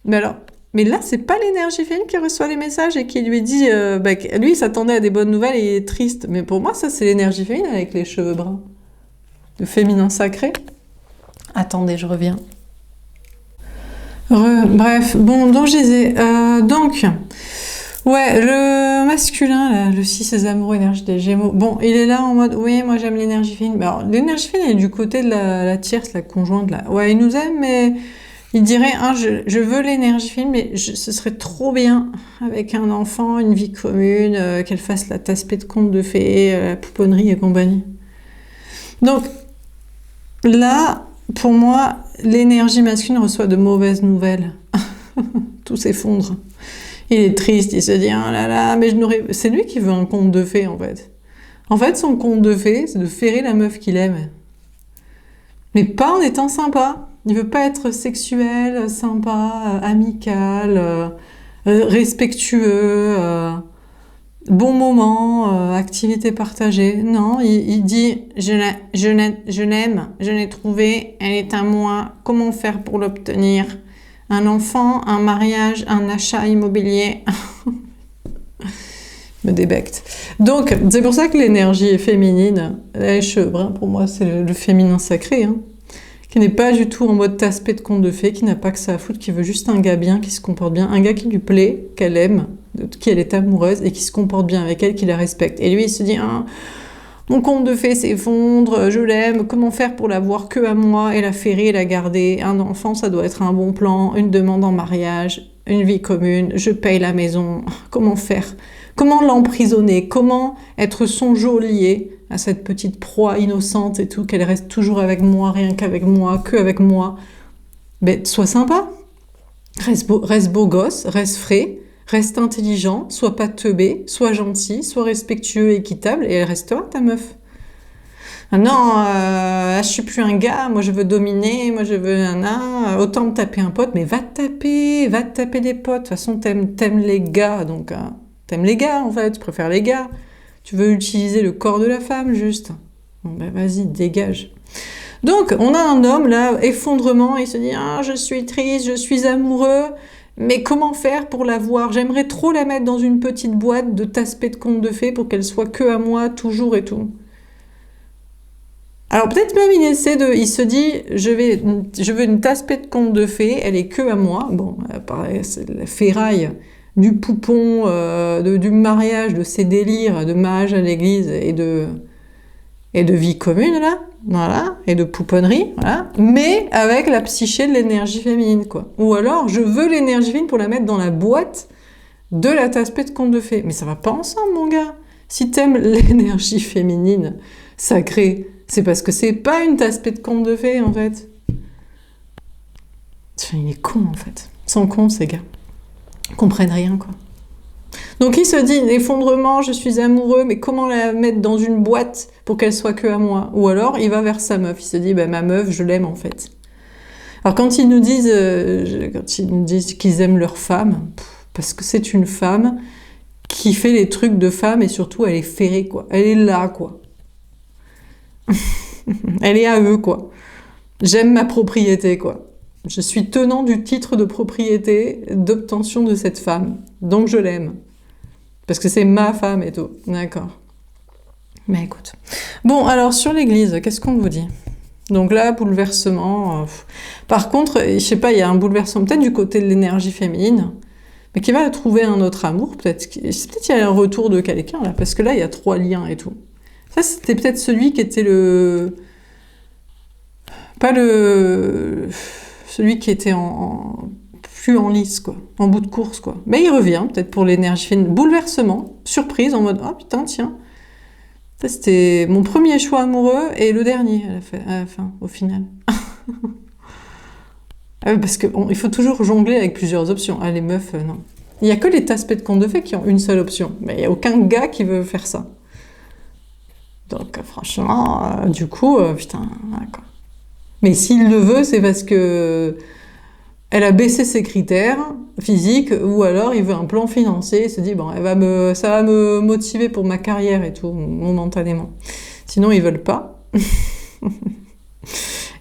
Mais alors... Mais là, c'est pas l'énergie féminine qui reçoit les messages et qui lui dit... lui, il s'attendait à des bonnes nouvelles et il est triste. Mais pour moi, ça, c'est l'énergie féminine avec les cheveux bruns. Le féminin sacré. Attendez, je reviens. Bref, bon, donc je disais... Ouais, le masculin, là, le 6 des amoureux, énergie des Gémeaux. Bon, il est là en mode, oui, moi j'aime l'énergie féminine. Alors, l'énergie féminine est du côté de la tierce, la conjointe, là. Ouais, il nous aime, mais... Il dirait, hein, je veux l'énergie féminine, mais ce serait trop bien avec un enfant, une vie commune, qu'elle fasse la tasse-paix de conte de fées, la pouponnerie et compagnie. Donc, là, pour moi, l'énergie masculine reçoit de mauvaises nouvelles. Tout s'effondre. Il est triste, il se dit, ah là là, mais je n'aurais... C'est lui qui veut un conte de fées, en fait. En fait, son conte de fées, c'est de ferrer la meuf qu'il aime. Mais pas en étant sympa. Il veut pas être sexuel, sympa, amical, respectueux, bon moment, activité partagée. Non, il dit je l'aime, je l'ai trouvé, elle est à moi. Comment faire pour l'obtenir? Un enfant, un mariage, un achat immobilier. Me débecte. Donc, c'est pour ça que l'énergie est féminine. Les chevres, hein, pour moi, c'est le féminin sacré, hein, qui n'est pas du tout en mode tasse-paix de conte de fées, qui n'a pas que ça à foutre, qui veut juste un gars bien, qui se comporte bien, un gars qui lui plaît, qu'elle aime, de qui elle est amoureuse, et qui se comporte bien avec elle, qui la respecte. Et lui, il se dit, ah, mon conte de fées s'effondre, je l'aime, comment faire pour l'avoir que à moi, et la ferrer, et la garder? Un enfant, ça doit être un bon plan, une demande en mariage, une vie commune, je paye la maison, comment faire? Comment l'emprisonner? Comment être son geôlier à cette petite proie innocente et tout, qu'elle reste toujours avec moi, rien qu'avec moi, que avec moi? Ben, sois sympa. Reste beau gosse, reste frais, reste intelligent, sois pas teubé, sois gentil, sois respectueux, équitable, et elle restera ta meuf. Ah non, je suis plus un gars, moi je veux dominer, moi je veux autant me taper un pote, mais va te taper des potes. De toute façon, t'aimes les gars, donc t'aimes les gars en fait, tu préfères les gars. Tu veux utiliser le corps de la femme juste. Bon ben vas-y, dégage. Donc on a un homme là, effondrement, il se dit ah je suis triste, je suis amoureux, mais comment faire pour la voir? J'aimerais trop la mettre dans une petite boîte de tasse-paix de conte de fées pour qu'elle soit que à moi toujours et tout. Alors peut-être même il se dit je veux une tasse-paix de conte de fées, elle est que à moi. Bon, pareil, c'est la ferraille du poupon, du mariage, de ses délires, de mariage à l'église et de vie commune là, voilà, et de pouponnerie, voilà, mais avec la psyché de l'énergie féminine quoi. Ou alors je veux l'énergie féminine pour la mettre dans la boîte de la tasse-paix de conte de fées. Mais ça va pas ensemble mon gars. Si t'aimes l'énergie féminine sacrée, c'est parce que c'est pas une tasse-paix de conte de fées, en fait. Il est con, en fait. Ils sont cons, ces gars. Ils comprennent rien, quoi. Donc, il se dit, l'effondrement, je suis amoureux, mais comment la mettre dans une boîte pour qu'elle soit que à moi? Ou alors, il va vers sa meuf. Il se dit, bah, ma meuf, je l'aime, en fait. Alors, quand ils nous disent qu'ils aiment leur femme, parce que c'est une femme qui fait les trucs de femme, et surtout, elle est ferrée, quoi. Elle est là, quoi. Elle est à eux, quoi. J'aime ma propriété, quoi. Je suis tenant du titre de propriété d'obtention de cette femme. Donc je l'aime. Parce que c'est ma femme et tout. D'accord. Mais écoute. Bon, alors sur l'église, qu'est-ce qu'on vous dit? Donc là, bouleversement. Par contre, je sais pas, il y a un bouleversement peut-être du côté de l'énergie féminine, mais qui va trouver un autre amour. Peut-être qu'il y a un retour de quelqu'un, là. Parce que là, il y a 3 liens et tout. Ça, c'était peut-être celui qui était celui qui était plus en lice, quoi. En bout de course, quoi. Mais il revient, peut-être pour l'énergie féminine. Bouleversement, surprise, en mode, ah putain, tiens. Ça, c'était mon premier choix amoureux et le dernier, à la fin, au final. Parce qu'il faut toujours jongler avec plusieurs options. Ah, les meufs, non. Il n'y a que les tasse-paix de conte de fées qui ont une seule option. Mais il n'y a aucun gars qui veut faire ça. Donc franchement, du coup, putain, d'accord. Mais s'il le veut, c'est parce que elle a baissé ses critères physiques, ou alors il veut un plan financier, il se dit, bon, ça va me motiver pour ma carrière et tout, momentanément. Sinon, ils veulent pas.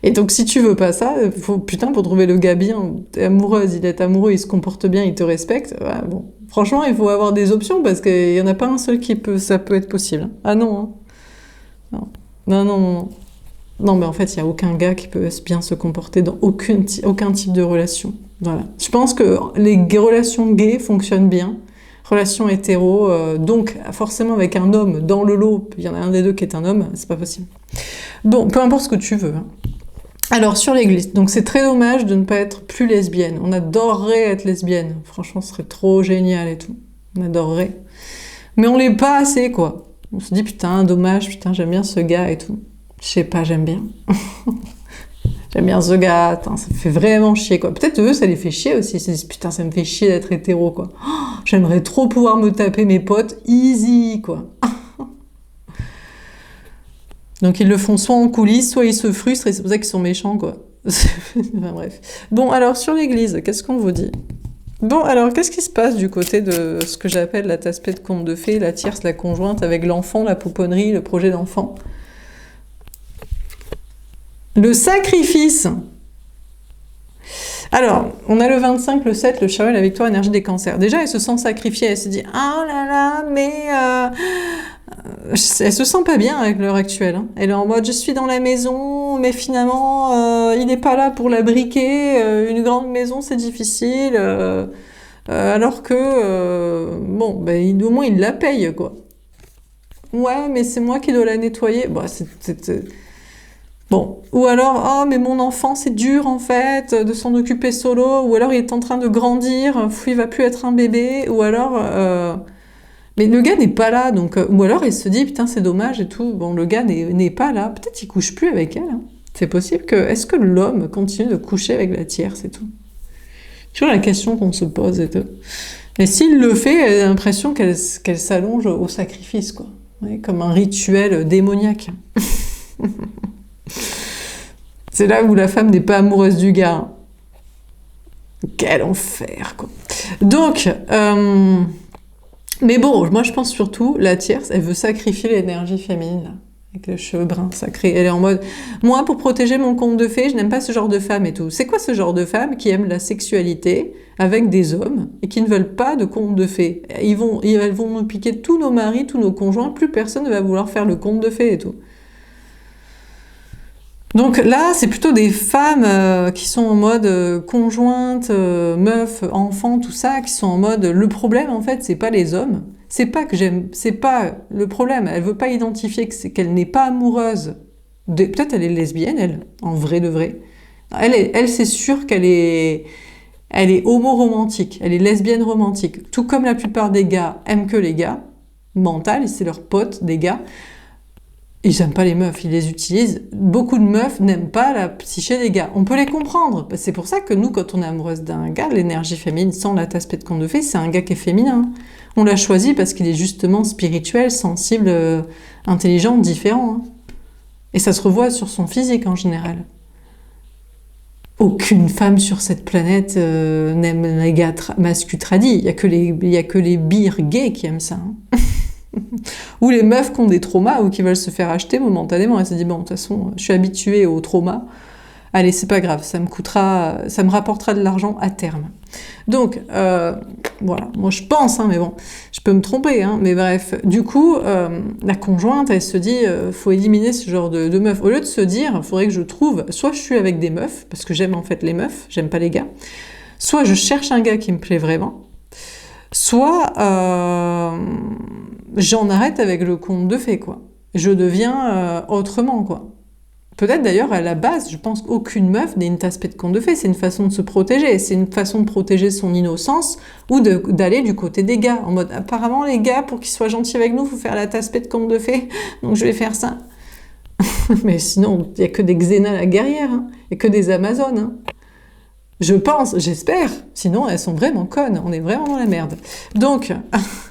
Et donc, si tu veux pas ça, pour trouver le gars bien, t'es amoureuse, il est amoureux, il se comporte bien, il te respecte, ouais, bon. Franchement, il faut avoir des options, parce qu'il y en a pas un seul ça peut être possible. Ah non, hein. Non. Non, mais en fait, il n'y a aucun gars qui peut bien se comporter dans aucun type de relation. Voilà. Je pense que les relations gays fonctionnent bien. Relations hétéro, donc forcément avec un homme dans le lot, il y en a un des deux qui est un homme, c'est pas possible. Bon, peu importe ce que tu veux. Hein. Alors, sur l'église, donc c'est très dommage de ne pas être plus lesbienne. On adorerait être lesbienne. Franchement, ce serait trop génial et tout. On adorerait. Mais on l'est pas assez, quoi. On se dit, putain, dommage, putain, j'aime bien ce gars et tout. Je sais pas, j'aime bien. J'aime bien ce gars, attends, ça me fait vraiment chier, quoi. Peut-être eux, ça les fait chier aussi. Ils se disent, putain, ça me fait chier d'être hétéro, quoi. Oh, j'aimerais trop pouvoir me taper mes potes easy, quoi. Donc ils le font soit en coulisses, soit ils se frustrent et c'est pour ça qu'ils sont méchants, quoi. Enfin, bref. Bon, alors sur l'église, qu'est-ce qu'on vous dit? Bon, alors qu'est-ce qui se passe du côté de ce que j'appelle la tasse de conte de fées, la tierce, la conjointe, avec l'enfant, la pouponnerie, le projet d'enfant? Le sacrifice. Alors, on a le 25, le 7, le chariot, la victoire, énergie des cancers. Déjà, elle se sent sacrifiée, elle se dit « Ah là là, mais... elle se sent pas bien avec l'heure actuelle. Hein. Elle est en mode « Je suis dans la maison, mais finalement, il n'est pas là pour la briquer. Une grande maison, c'est difficile. Alors que, bon, ben, au moins, il la paye, quoi. Ouais, mais c'est moi qui dois la nettoyer. Bon, Bon, ou alors, oh, mais mon enfant, c'est dur en fait, de s'en occuper solo, ou alors il est en train de grandir, il va plus être un bébé, ou alors, mais le gars n'est pas là, donc, ou alors il se dit, putain, c'est dommage et tout, bon, le gars n'est pas là, peut-être il couche plus avec elle, hein. C'est possible que, est-ce que l'homme continue de coucher avec la tierce et tout? C'est toujours la question qu'on se pose et tout. Et s'il le fait, elle a l'impression qu'elle s'allonge au sacrifice, quoi, ouais, comme un rituel démoniaque. C'est là où la femme n'est pas amoureuse du gars. Quel enfer, quoi. Donc, mais bon, moi je pense surtout, la tierce, elle veut sacrifier l'énergie féminine, là, avec les cheveux bruns sacrés. Elle est en mode, moi pour protéger mon conte de fées, je n'aime pas ce genre de femme et tout. C'est quoi ce genre de femme qui aime la sexualité avec des hommes et qui ne veulent pas de conte de fées? Elles vont nous piquer tous nos maris, tous nos conjoints, plus personne ne va vouloir faire le conte de fées et tout. Donc là, c'est plutôt des femmes qui sont en mode conjointe, meuf, enfant, tout ça, qui sont en mode le problème en fait, c'est pas les hommes, c'est pas que j'aime, c'est pas le problème. Elle veut pas identifier qu'elle n'est pas amoureuse. Peut-être elle est lesbienne, elle, en vrai de vrai. Elle c'est sûr qu'elle est, elle est homo-romantique, elle est lesbienne romantique. Tout comme la plupart des gars aiment que les gars, mental, c'est leur pote des gars. Ils n'aiment pas les meufs, ils les utilisent. Beaucoup de meufs n'aiment pas la psyché des gars. On peut les comprendre. C'est pour ça que nous, quand on est amoureuse d'un gars, l'énergie féminine, sans la tasse de conte de fées, c'est un gars qui est féminin. On l'a choisi parce qu'il est justement spirituel, sensible, intelligent, différent. Hein. Et ça se revoit sur son physique en général. Aucune femme sur cette planète n'aime les gars masculins tradis. Il y a que les bires gays qui aiment ça. Hein. Ou les meufs qui ont des traumas ou qui veulent se faire acheter momentanément. Elle se dit, bon, de toute façon, je suis habituée au trauma. Allez, c'est pas grave, ça me rapportera de l'argent à terme. Donc, voilà, moi je pense, hein, mais bon, je peux me tromper, hein, mais bref. Du coup, la conjointe, elle se dit, faut éliminer ce genre de meufs. Au lieu de se dire, il faudrait que je trouve, soit je suis avec des meufs, parce que j'aime en fait les meufs, j'aime pas les gars, soit je cherche un gars qui me plaît vraiment, soit j'en arrête avec le conte de fées, quoi. Je deviens autrement, quoi. Peut-être d'ailleurs, à la base, je pense qu'aucune meuf n'est une tasse-pée de conte de fées. C'est une façon de se protéger. C'est une façon de protéger son innocence ou d'aller du côté des gars. En mode, apparemment, les gars, pour qu'ils soient gentils avec nous, il faut faire la tasse-pée de conte de fées. Donc, je vais faire ça. Mais sinon, il n'y a que des Xena la guerrière. Hein. Il n'y a que des Amazones. Hein. Je pense, j'espère, sinon elles sont vraiment connes, on est vraiment dans la merde. Donc,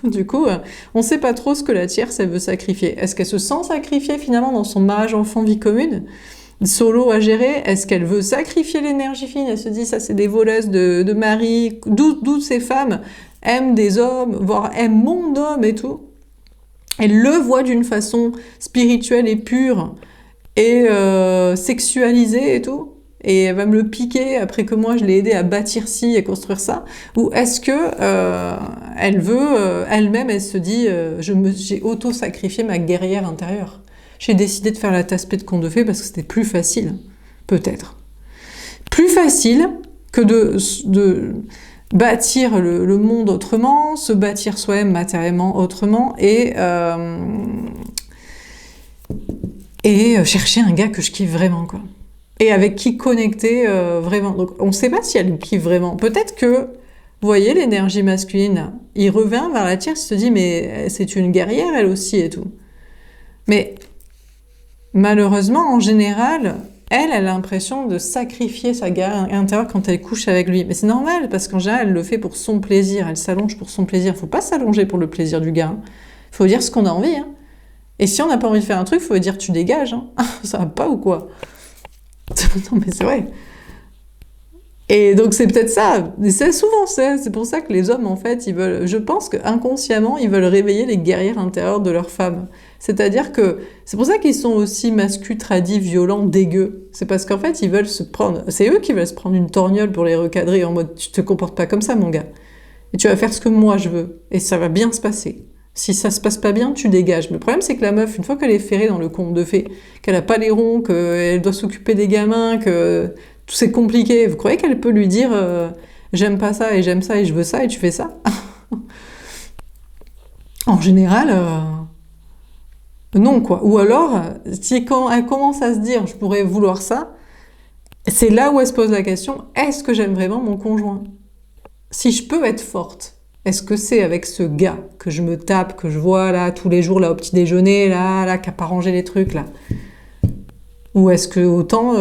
du coup, on sait pas trop ce que la tierce, elle veut sacrifier. Est-ce qu'elle se sent sacrifiée finalement dans son mariage enfant-vie commune, solo à gérer? Est-ce qu'elle veut sacrifier l'énergie fine? Elle se dit, ça c'est des voleuses de mari, d'où ces femmes aiment des hommes, voire aiment mon homme et tout. Elle le voit d'une façon spirituelle et pure et sexualisée et tout. Et elle va me le piquer après que moi je l'ai aidé à bâtir ci et construire ça, ou est-ce que elle veut elle-même, elle se dit j'ai auto-sacrifié ma guerrière intérieure, j'ai décidé de faire la tasse-pée de conte de fées parce que c'était plus facile, peut-être plus facile que de bâtir le monde autrement, se bâtir soi-même matériellement autrement et chercher un gars que je kiffe vraiment, quoi. Et avec qui connecter vraiment. Donc on ne sait pas si elle kiffe vraiment. Peut-être que, vous voyez, l'énergie masculine, il revient vers la tierce, il se dit, mais c'est une guerrière elle aussi et tout. Mais malheureusement, en général, elle a l'impression de sacrifier sa guerre intérieure quand elle couche avec lui. Mais c'est normal, parce qu'en général, elle le fait pour son plaisir. Elle s'allonge pour son plaisir. Faut pas s'allonger pour le plaisir du gars. Faut dire ce qu'on a envie. Hein. Et si on n'a pas envie de faire un truc, faut dire tu dégages. Hein. Ça va pas ou quoi? Non mais c'est vrai. Et donc c'est peut-être ça. Et c'est souvent ça. C'est pour ça que les hommes, en fait, ils veulent. Je pense qu'inconsciemment, ils veulent réveiller les guerrières intérieures de leurs femmes. C'est-à-dire que c'est pour ça qu'ils sont aussi masculins, tradis, violents, dégueux. C'est parce qu'en fait, ils veulent se prendre. C'est eux qui veulent se prendre une torgnole pour les recadrer en mode tu te comportes pas comme ça, mon gars. Et tu vas faire ce que moi je veux. Et ça va bien se passer. Si ça se passe pas bien, tu dégages. Mais le problème, c'est que la meuf, une fois qu'elle est ferrée dans le conte de fées, qu'elle a pas les ronds, qu'elle doit s'occuper des gamins, que tout c'est compliqué, vous croyez qu'elle peut lui dire j'aime pas ça et j'aime ça et je veux ça et tu fais ça? En général, non quoi. Ou alors, si quand elle commence à se dire je pourrais vouloir ça, c'est là où elle se pose la question, est-ce que j'aime vraiment mon conjoint? Si je peux être forte, est-ce que c'est avec ce gars que je me tape, que je vois là tous les jours là au petit déjeuner, là qui a pas rangé les trucs là? Ou est-ce que autant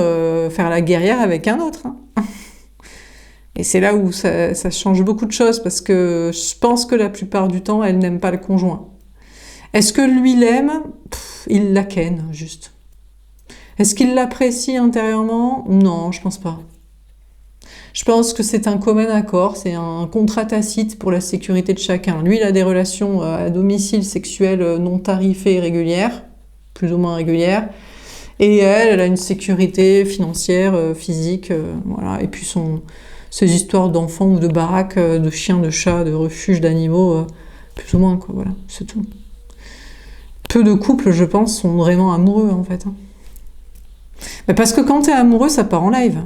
faire la guerrière avec un autre? Hein? Et c'est là où ça change beaucoup de choses, parce que je pense que la plupart du temps, elle n'aime pas le conjoint. Est-ce que lui l'aime? Il la ken, juste. Est-ce qu'il l'apprécie intérieurement? Non, je pense pas. Je pense que c'est un commun accord, c'est un contrat tacite pour la sécurité de chacun. Lui, il a des relations à domicile sexuelles non tarifées et régulières, plus ou moins régulières. Et elle a une sécurité financière, physique, voilà. Et puis ces histoires d'enfants ou de baraques, de chiens, de chats, de refuges d'animaux, plus ou moins, quoi, voilà, c'est tout. Peu de couples, je pense, sont vraiment amoureux, en fait. Hein. Mais parce que quand t'es amoureux, ça part en live.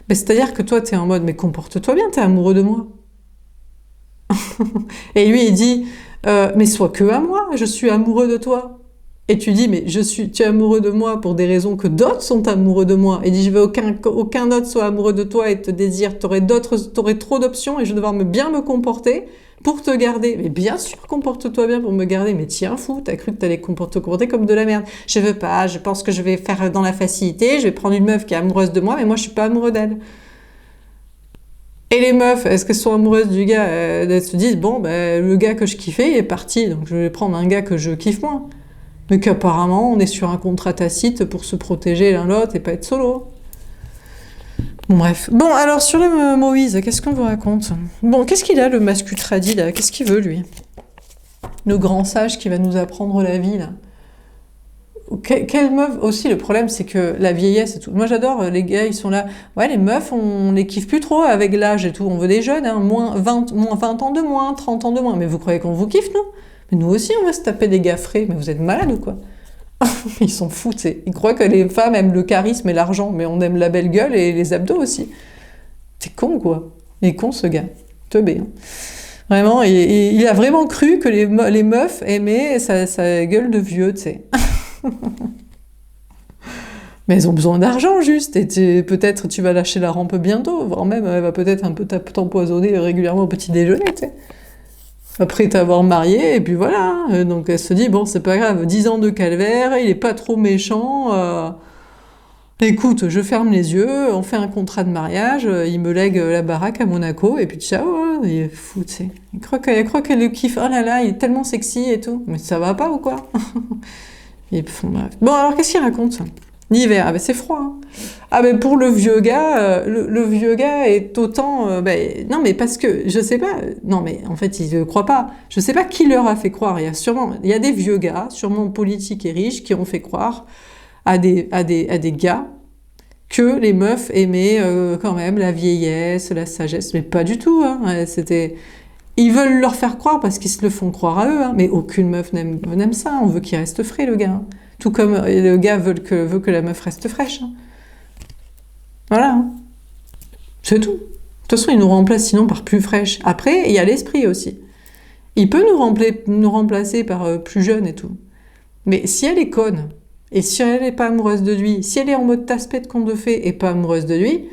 Mais c'est-à-dire que toi, t'es en mode, mais comporte-toi bien, t'es amoureux de moi. Et lui, il dit, mais sois que à moi, je suis amoureux de toi. Et tu dis, mais tu es amoureux de moi pour des raisons que d'autres sont amoureux de moi. Et dit, je veux aucun autre soit amoureux de toi et te désire. T'aurais trop d'options et je vais devoir bien me comporter pour te garder. Mais bien sûr, comporte-toi bien pour me garder. Mais tiens, fou, t'as cru que t'allais te comporter comme de la merde. Je veux pas, je pense que je vais faire dans la facilité, je vais prendre une meuf qui est amoureuse de moi, mais moi je suis pas amoureux d'elle. Et les meufs, est-ce qu'elles sont amoureuses du gars? Elles se disent, bon, ben, le gars que je kiffais, il est parti, donc je vais prendre un gars que je kiffe moins. Mais qu'apparemment, on est sur un contrat tacite pour se protéger l'un l'autre et pas être solo. Bon, bref. Bon, alors, sur le Moïse, qu'est-ce qu'on vous raconte? Bon, qu'est-ce qu'il a, le masculin tradit, là? Qu'est-ce qu'il veut, lui? Le grand sage qui va nous apprendre la vie, là. Quelle meuf aussi, le problème, c'est que la vieillesse et tout. Moi, j'adore, les gars, ils sont là. Ouais, les meufs, on les kiffe plus trop avec l'âge et tout. On veut des jeunes, hein, moins 20 ans de moins, 30 ans de moins. Mais vous croyez qu'on vous kiffe, nous? Mais nous aussi, on va se taper des gars frais. Mais vous êtes malades ou quoi? Ils s'en foutent, c'est. Ils croient que les femmes aiment le charisme et l'argent, mais on aime la belle gueule et les abdos aussi. T'es con, quoi. Il est con, ce gars. Teubé. Hein. Vraiment, il a vraiment cru que les meufs aimaient sa gueule de vieux, tu sais. Mais elles ont besoin d'argent, juste. Et peut-être tu vas lâcher la rampe bientôt, voire même elle va peut-être un peu t'empoisonner régulièrement au petit déjeuner, tu sais. Après t'avoir marié, et puis voilà. Donc elle se dit, bon, c'est pas grave, 10 ans de calvaire, il est pas trop méchant. Écoute, je ferme les yeux, on fait un contrat de mariage, il me lègue la baraque à Monaco, et puis ciao, hein, il est fou, tu sais. Il croit qu'elle le kiffe, oh là là, il est tellement sexy et tout. Mais ça va pas ou quoi? Bref. Bon, alors qu'est-ce qu'il raconte? L'hiver, ah ben c'est froid. Hein. Ah ben pour le vieux gars, le vieux gars est autant... non mais parce que, je sais pas, non mais en fait il ne croit pas. Je sais pas qui leur a fait croire. Il y a des vieux gars, sûrement politiques et riches, qui ont fait croire à des gars que les meufs aimaient quand même la vieillesse, la sagesse. Mais pas du tout. Hein. Ils veulent leur faire croire parce qu'ils se le font croire à eux. Hein. Mais aucune meuf n'aime ça. On veut qu'il reste frais, le gars. Hein. Tout comme le gars veut que la meuf reste fraîche. Hein. Voilà. Hein. C'est tout. De toute façon, il nous remplace sinon par plus fraîche. Après, il y a l'esprit aussi. Il peut nous remplacer par plus jeune et tout. Mais si elle est conne, et si elle n'est pas amoureuse de lui, si elle est en mode tasse-pète de conte de fées et pas amoureuse de lui,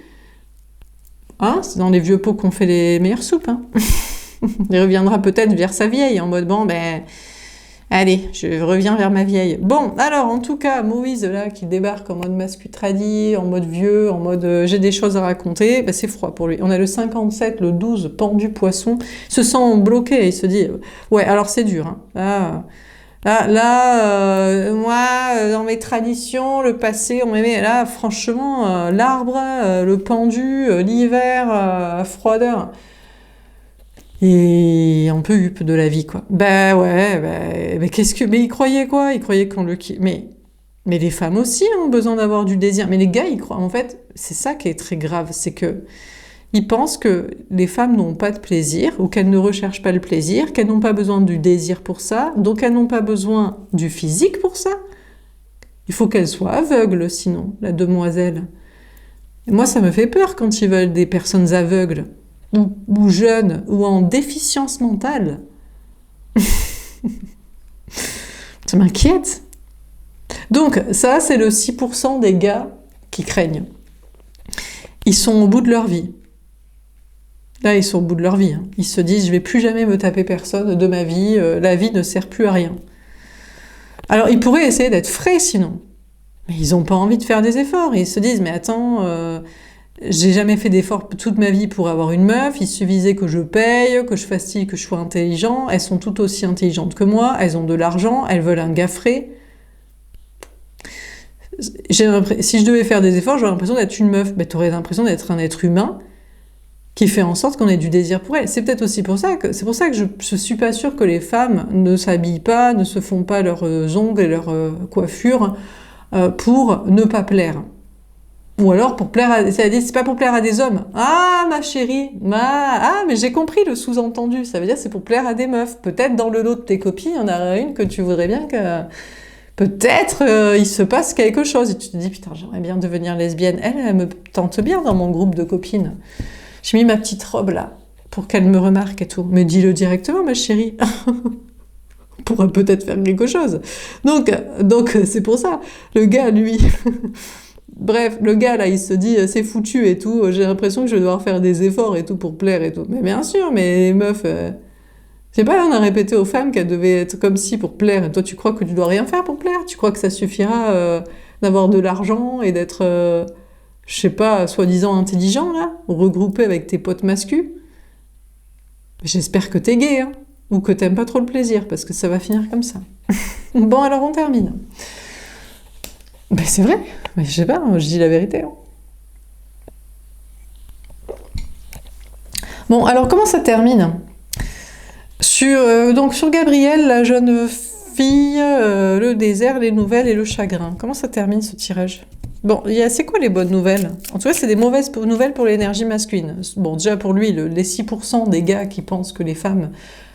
hein, c'est dans les vieux pots qu'on fait les meilleures soupes. Hein. Il reviendra peut-être vers sa vieille, en mode, bon, ben... Allez, je reviens vers ma vieille. Bon, alors, en tout cas, Moïse, là, qui débarque en mode mascutradi, en mode vieux, en mode j'ai des choses à raconter, bah, c'est froid pour lui. On a le 57, le 12, pendu poisson, il se sent bloqué, il se dit, ouais, alors c'est dur, hein. Moi, dans mes traditions, le passé, on m'aimait. Là, franchement, l'arbre, le pendu, l'hiver, froideur. Et un peu huppe de la vie, quoi. Bah ouais, mais qu'est-ce que... Mais il croyait quoi? Il croyait qu'on le... Mais les femmes aussi ont besoin d'avoir du désir. Mais les gars, ils croient... En fait, c'est ça qui est très grave, c'est que ils pensent que les femmes n'ont pas de plaisir, ou qu'elles ne recherchent pas le plaisir, qu'elles n'ont pas besoin du désir pour ça, donc elles n'ont pas besoin du physique pour ça. Il faut qu'elles soient aveugles, sinon, la demoiselle. Et moi, ça me fait peur quand ils veulent des personnes aveugles, ou jeunes, ou en déficience mentale. Ça m'inquiète. Donc, ça, c'est le 6% des gars qui craignent. Ils sont au bout de leur vie. Là, ils sont au bout de leur vie. Ils se disent, je vais plus jamais me taper personne de ma vie, la vie ne sert plus à rien. Alors, ils pourraient essayer d'être frais sinon. Mais ils n'ont pas envie de faire des efforts. Ils se disent, mais attends, j'ai jamais fait d'efforts toute ma vie pour avoir une meuf, il suffisait que je paye, que je fasse style, que je sois intelligent. Elles sont toutes aussi intelligentes que moi, elles ont de l'argent, elles veulent un gars frais. Si je devais faire des efforts, j'aurais l'impression d'être une meuf. Mais t'aurais l'impression d'être un être humain qui fait en sorte qu'on ait du désir pour elle. C'est peut-être aussi pour ça que je suis pas sûre que les femmes ne s'habillent pas, ne se font pas leurs ongles et leurs coiffures pour ne pas plaire. Ou alors pour plaire à... C'est pas pour plaire à des hommes. Ah, ma chérie, ah, mais j'ai compris le sous-entendu. Ça veut dire c'est pour plaire à des meufs. Peut-être dans le lot de tes copines, il y en a une que tu voudrais bien que... Peut-être il se passe quelque chose. Et tu te dis, putain, j'aimerais bien devenir lesbienne. Elle me tente bien dans mon groupe de copines. J'ai mis ma petite robe là, pour qu'elle me remarque et tout. Mais dis-le directement, ma chérie. On pourrait peut-être faire quelque chose. Donc c'est pour ça. Le gars, lui... Bref, le gars, là, il se dit, c'est foutu et tout, j'ai l'impression que je vais devoir faire des efforts et tout pour plaire et tout. Mais bien sûr, mais les meufs... Je sais pas, on a répété aux femmes qu'elles devaient être comme si pour plaire. Et toi, tu crois que tu dois rien faire pour plaire? Tu crois que ça suffira d'avoir de l'argent et d'être, je sais pas, soi-disant intelligent, là, regroupé avec tes potes masculins? J'espère que t'es gay, hein, ou que t'aimes pas trop le plaisir, parce que ça va finir comme ça. Bon, alors on termine. Ben c'est vrai, mais je sais pas, je dis la vérité. Hein. Bon, alors comment ça termine? Donc sur Gabrielle, la jeune fille, le désert, les nouvelles et le chagrin. Comment ça termine ce tirage? Bon, c'est quoi les bonnes nouvelles? En tout cas, c'est des mauvaises nouvelles pour l'énergie masculine. Bon, déjà pour lui, les 6% des gars qui pensent que les femmes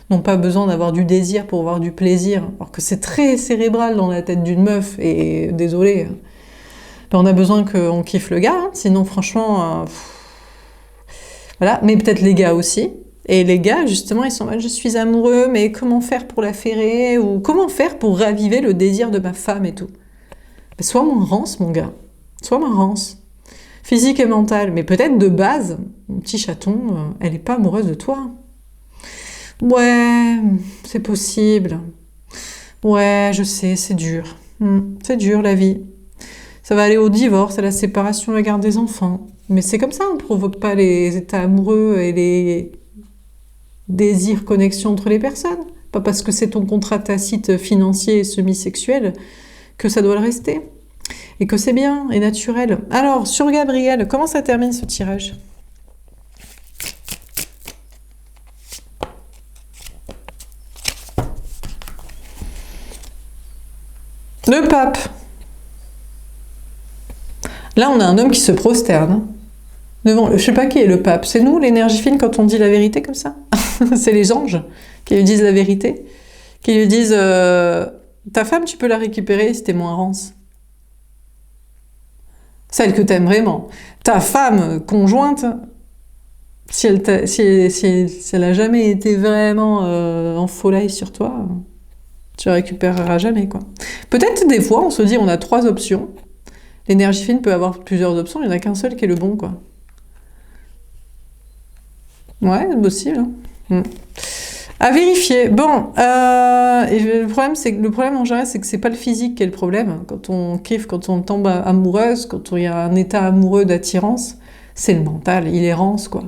n'ont pas besoin d'avoir du désir pour avoir du plaisir, alors que c'est très cérébral dans la tête d'une meuf, et désolé, on a besoin qu'on kiffe le gars, hein, sinon franchement, voilà, mais peut-être les gars aussi. Et les gars, justement, ils sont en mode, je suis amoureux, mais comment faire pour la ferrer? Ou comment faire pour raviver le désir de ma femme et tout? Mais sois moins rance, mon gars. Sois moins rance. Physique et mentale. Mais peut-être de base, mon petit chaton, elle n'est pas amoureuse de toi. Ouais, c'est possible. Ouais, je sais, c'est dur. C'est dur, la vie. Ça va aller au divorce, à la séparation, à la garde des enfants. Mais c'est comme ça, on ne provoque pas les états amoureux et les désirs, connexions entre les personnes. Pas parce que c'est ton contrat tacite financier et semi-sexuel que ça doit le rester. Et que c'est bien et naturel. Alors, sur Gabrielle, comment ça termine ce tirage ? Le pape. Là, on a un homme qui se prosterne. Devant, je sais pas qui est le pape. C'est nous, l'énergie fine, quand on dit la vérité comme ça. C'est les anges qui lui disent la vérité. Qui lui disent ta femme, tu peux la récupérer si t'es moins rance. Celle que t'aimes vraiment. Ta femme conjointe, si elle a jamais été vraiment en folie sur toi, tu la récupéreras jamais, quoi. Peut-être des fois, on se dit, on a 3 options. L'énergie fine peut avoir plusieurs options, il n'y en a qu'un seul qui est le bon, quoi. Ouais, c'est possible. Hein. À vérifier. Bon, et le problème en général, c'est que c'est pas le physique qui est le problème. Quand on kiffe, quand on tombe amoureuse, quand il y a un état amoureux d'attirance, c'est le mental, il errance, quoi.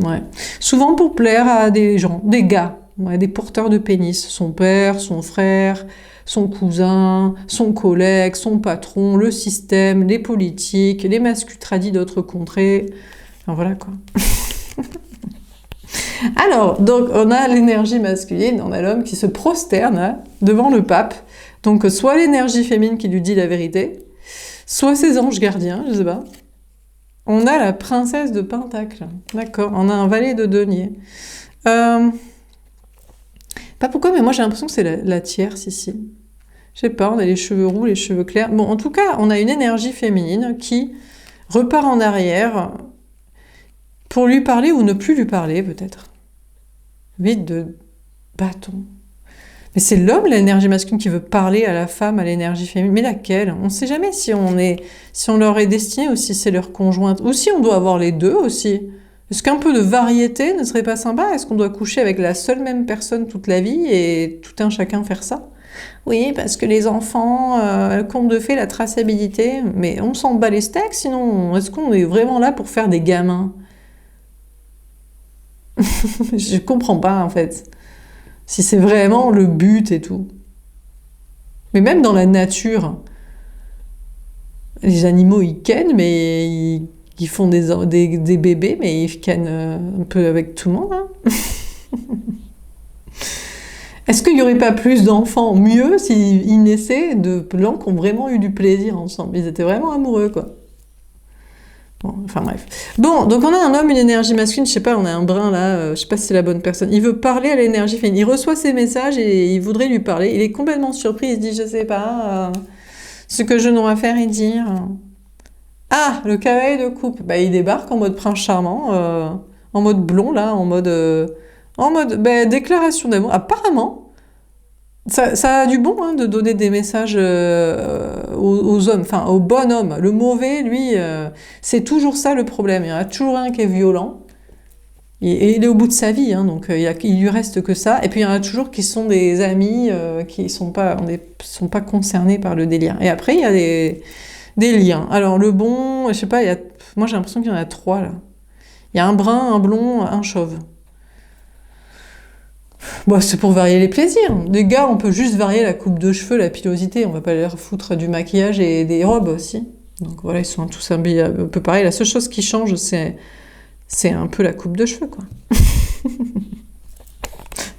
Ouais. Souvent pour plaire à des gens, des gars, ouais, des porteurs de pénis. Son père, son frère, son cousin, son collègue, son patron, le système, les politiques, les mascutradis d'autres contrées. Enfin, voilà, quoi. Alors, donc, on a l'énergie masculine, on a l'homme qui se prosterne hein, devant le pape. Donc, soit l'énergie féminine qui lui dit la vérité, soit ses anges gardiens, je sais pas. On a la princesse de Pentacle, d'accord. On a un valet de denier. Pas pourquoi, mais moi j'ai l'impression que c'est la tierce ici. Je sais pas, on a les cheveux roux, les cheveux clairs. Bon, en tout cas, on a une énergie féminine qui repart en arrière pour lui parler ou ne plus lui parler, peut-être. 8 de bâton. Mais c'est l'homme, l'énergie masculine, qui veut parler à la femme, à l'énergie féminine. Mais laquelle? On ne sait jamais si on leur est destiné ou si c'est leur conjointe. Ou si on doit avoir les deux aussi. Est-ce qu'un peu de variété ne serait pas sympa? Est-ce qu'on doit coucher avec la seule même personne toute la vie et tout un chacun faire ça? Oui, parce que les enfants, conte de fées, la traçabilité. Mais on s'en bat les steaks, sinon, est-ce qu'on est vraiment là pour faire des gamins? Je comprends pas, en fait. Si c'est vraiment le but et tout. Mais même dans la nature, les animaux, ils kennent, mais ils font des bébés, mais ils kennent un peu avec tout le monde. Hein. Est-ce qu'il n'y aurait pas plus d'enfants mieux s'ils naissaient de blancs qui ont vraiment eu du plaisir ensemble? Ils étaient vraiment amoureux, quoi. Bon, enfin bref. Bon, donc on a un homme, une énergie masculine, je sais pas, on a un brin là, je sais pas si c'est la bonne personne. Il veut parler à l'énergie féminine. Il reçoit ses messages et il voudrait lui parler. Il est complètement surpris, il se dit, je sais pas, ce que je n'aurai à faire et dire. Ah, le cavalier de coupe. Bah, il débarque en mode prince charmant, en mode blond là, en mode déclaration d'amour. Apparemment, ça a du bon hein, de donner des messages aux hommes, enfin au bon homme. Le mauvais, lui, c'est toujours ça le problème. Il y en a toujours un qui est violent. Et il est au bout de sa vie, hein, donc il lui reste que ça. Et puis il y en a toujours qui sont des amis qui sont pas concernés par le délire. Et après, il y a des liens. Alors le bon, je sais pas, moi j'ai l'impression qu'il y en a 3 là. Il y a un brun, un blond, un chauve. Bon, c'est pour varier les plaisirs. Des gars, on peut juste varier la coupe de cheveux, la pilosité. On va pas leur foutre du maquillage et des robes aussi. Donc voilà, ils sont tous un peu pareils. La seule chose qui change, c'est un peu la coupe de cheveux, quoi.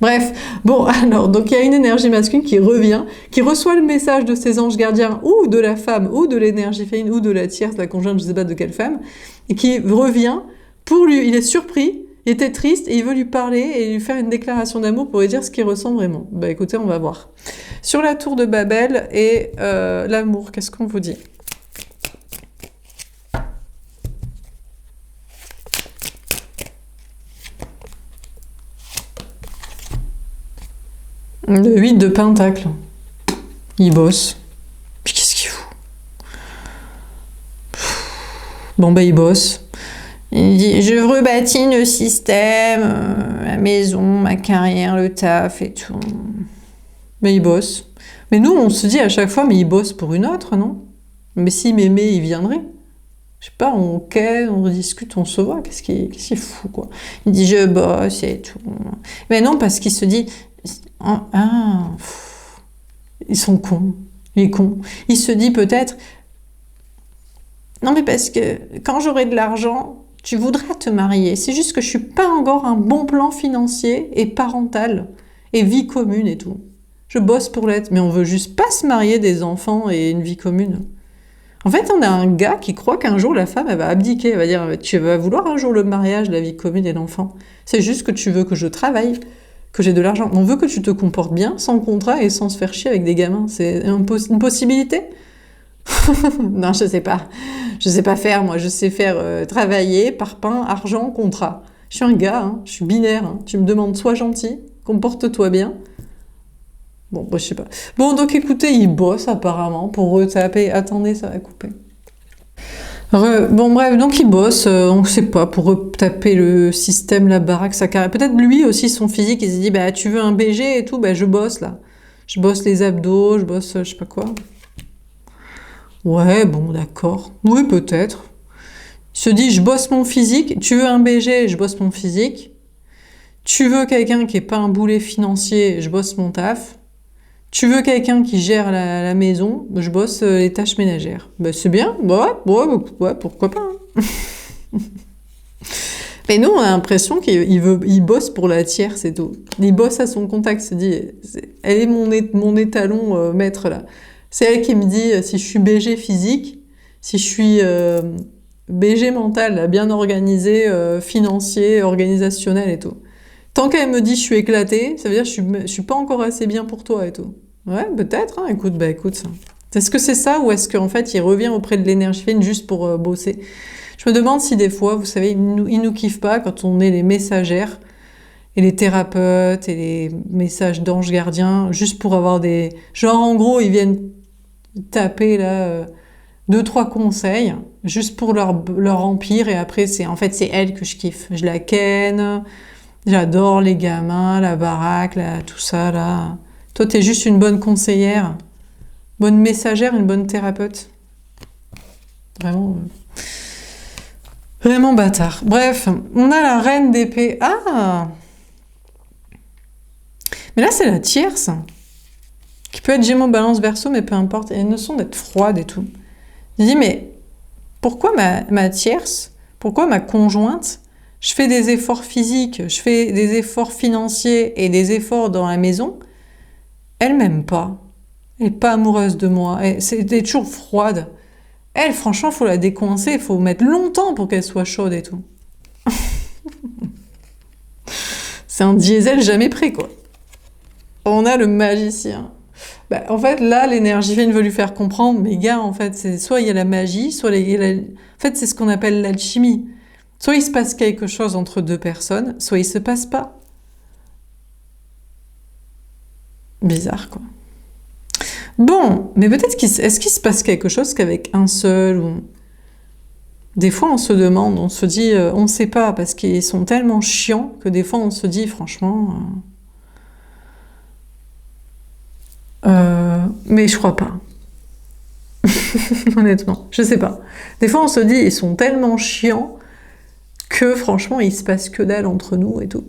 Bref, bon, alors, donc il y a une énergie masculine qui revient, qui reçoit le message de ses anges gardiens, ou de la femme, ou de l'énergie féminine, ou de la tierce, la conjointe, je sais pas de quelle femme, et qui revient pour lui, il est surpris, il était triste, et il veut lui parler, et lui faire une déclaration d'amour pour lui dire ce qu'il ressent vraiment. Bah écoutez, on va voir. Sur la tour de Babel et l'amour, qu'est-ce qu'on vous dit ? Le 8 de Pentacle. Il bosse. Puis qu'est-ce qu'il fout? Bon, bah, il bosse. Il dit, je rebâtis le système, la maison, ma carrière, le taf et tout. Mais il bosse. Mais nous, on se dit à chaque fois, mais il bosse pour une autre, non? Mais s'il m'aimait, il viendrait. Je sais pas, on quête, on discute, on se voit. Qu'est-ce qu'il fout, quoi? Il dit, je bosse et tout. Mais non, parce qu'il se dit... ils sont cons. Il est con. Il se dit peut-être, non mais parce que quand j'aurai de l'argent, tu voudras te marier. C'est juste que je suis pas encore un bon plan financier et parental et vie commune et tout. Je bosse pour l'être, mais on veut juste pas se marier, des enfants et une vie commune. En fait, on a un gars qui croit qu'un jour la femme elle va abdiquer, elle va dire, tu vas vouloir un jour le mariage, la vie commune et l'enfant. C'est juste que tu veux que je travaille, que j'ai de l'argent. On veut que tu te comportes bien, sans contrat et sans se faire chier avec des gamins. C'est une possibilité? Non, je sais pas. Je sais pas faire, moi. Je sais faire travailler, parpaing, argent, contrat. Je suis un gars, hein. Je suis binaire. Hein. Tu me demandes, sois gentil, comporte-toi bien. Bon, bah, je sais pas. Bon, donc écoutez, il bosse apparemment pour retaper. Attendez, ça va couper. Bon bref, donc il bosse, on sait pas, pour retaper le système, la baraque, sa carrière. Peut-être lui aussi, son physique, il s'est dit, bah tu veux un BG et tout, bah je bosse là. Je bosse les abdos, je bosse je sais pas quoi. Ouais, bon, d'accord. Oui, peut-être. Il se dit, je bosse mon physique. Tu veux un BG, je bosse mon physique. Tu veux quelqu'un qui est pas un boulet financier, je bosse mon taf. Tu veux quelqu'un qui gère la maison, je bosse les tâches ménagères. Bah, c'est bien, ouais, pourquoi pas. Hein. Mais nous, on a l'impression qu'il bosse pour la tierce et tout. Il bosse à son contact, se dit, elle est mon étalon maître là. C'est elle qui me dit si je suis BG physique, si je suis BG mental, là, bien organisé, financier, organisationnel et tout. Tant qu'elle me dit je suis éclatée, ça veut dire je suis pas encore assez bien pour toi et tout. Ouais, peut-être, hein, écoute, bah écoute. Est-ce que c'est ça ou est-ce qu'en fait il revient auprès de l'énergie fine juste pour bosser? Je me demande si des fois, vous savez, ils nous kiffent pas quand on est les messagères et les thérapeutes et les messages d'anges gardiens juste pour avoir des... Genre en gros, ils viennent taper là 2-3 conseils juste pour leur empire et après c'est elle que je kiffe. Je la ken, j'adore les gamins, la baraque, tout ça là. Toi t'es juste une bonne conseillère, bonne messagère, une bonne thérapeute. Vraiment, vraiment bâtard. Bref, on a la reine d'épée. Ah, mais là c'est la tierce qui peut être Gémeaux, Balance, Verseau, mais peu importe. Et une notion d'être froide et tout. Je dis mais pourquoi ma tierce, pourquoi ma conjointe, je fais des efforts physiques, je fais des efforts financiers et des efforts dans la maison, elle m'aime pas. Elle est pas amoureuse de moi. Elle est toujours froide. Elle, franchement, faut la décoincer. Il faut mettre longtemps pour qu'elle soit chaude et tout. C'est un diesel jamais prêt, quoi. On a le magicien. Bah, en fait, là, l'énergie fine veut lui faire comprendre, mais gars, en fait, c'est soit il y a la magie, soit en fait, c'est ce qu'on appelle l'alchimie. Soit il se passe quelque chose entre deux personnes, soit il se passe pas. Bizarre, quoi. Bon, mais peut-être est-ce qu'il se passe quelque chose qu'avec un seul ou... Des fois, on se demande, on se dit, on ne sait pas, parce qu'ils sont tellement chiants que des fois, on se dit, franchement... mais je crois pas. Honnêtement, je sais pas. Des fois, on se dit, ils sont tellement chiants que, franchement, il se passe que dalle entre nous et tout.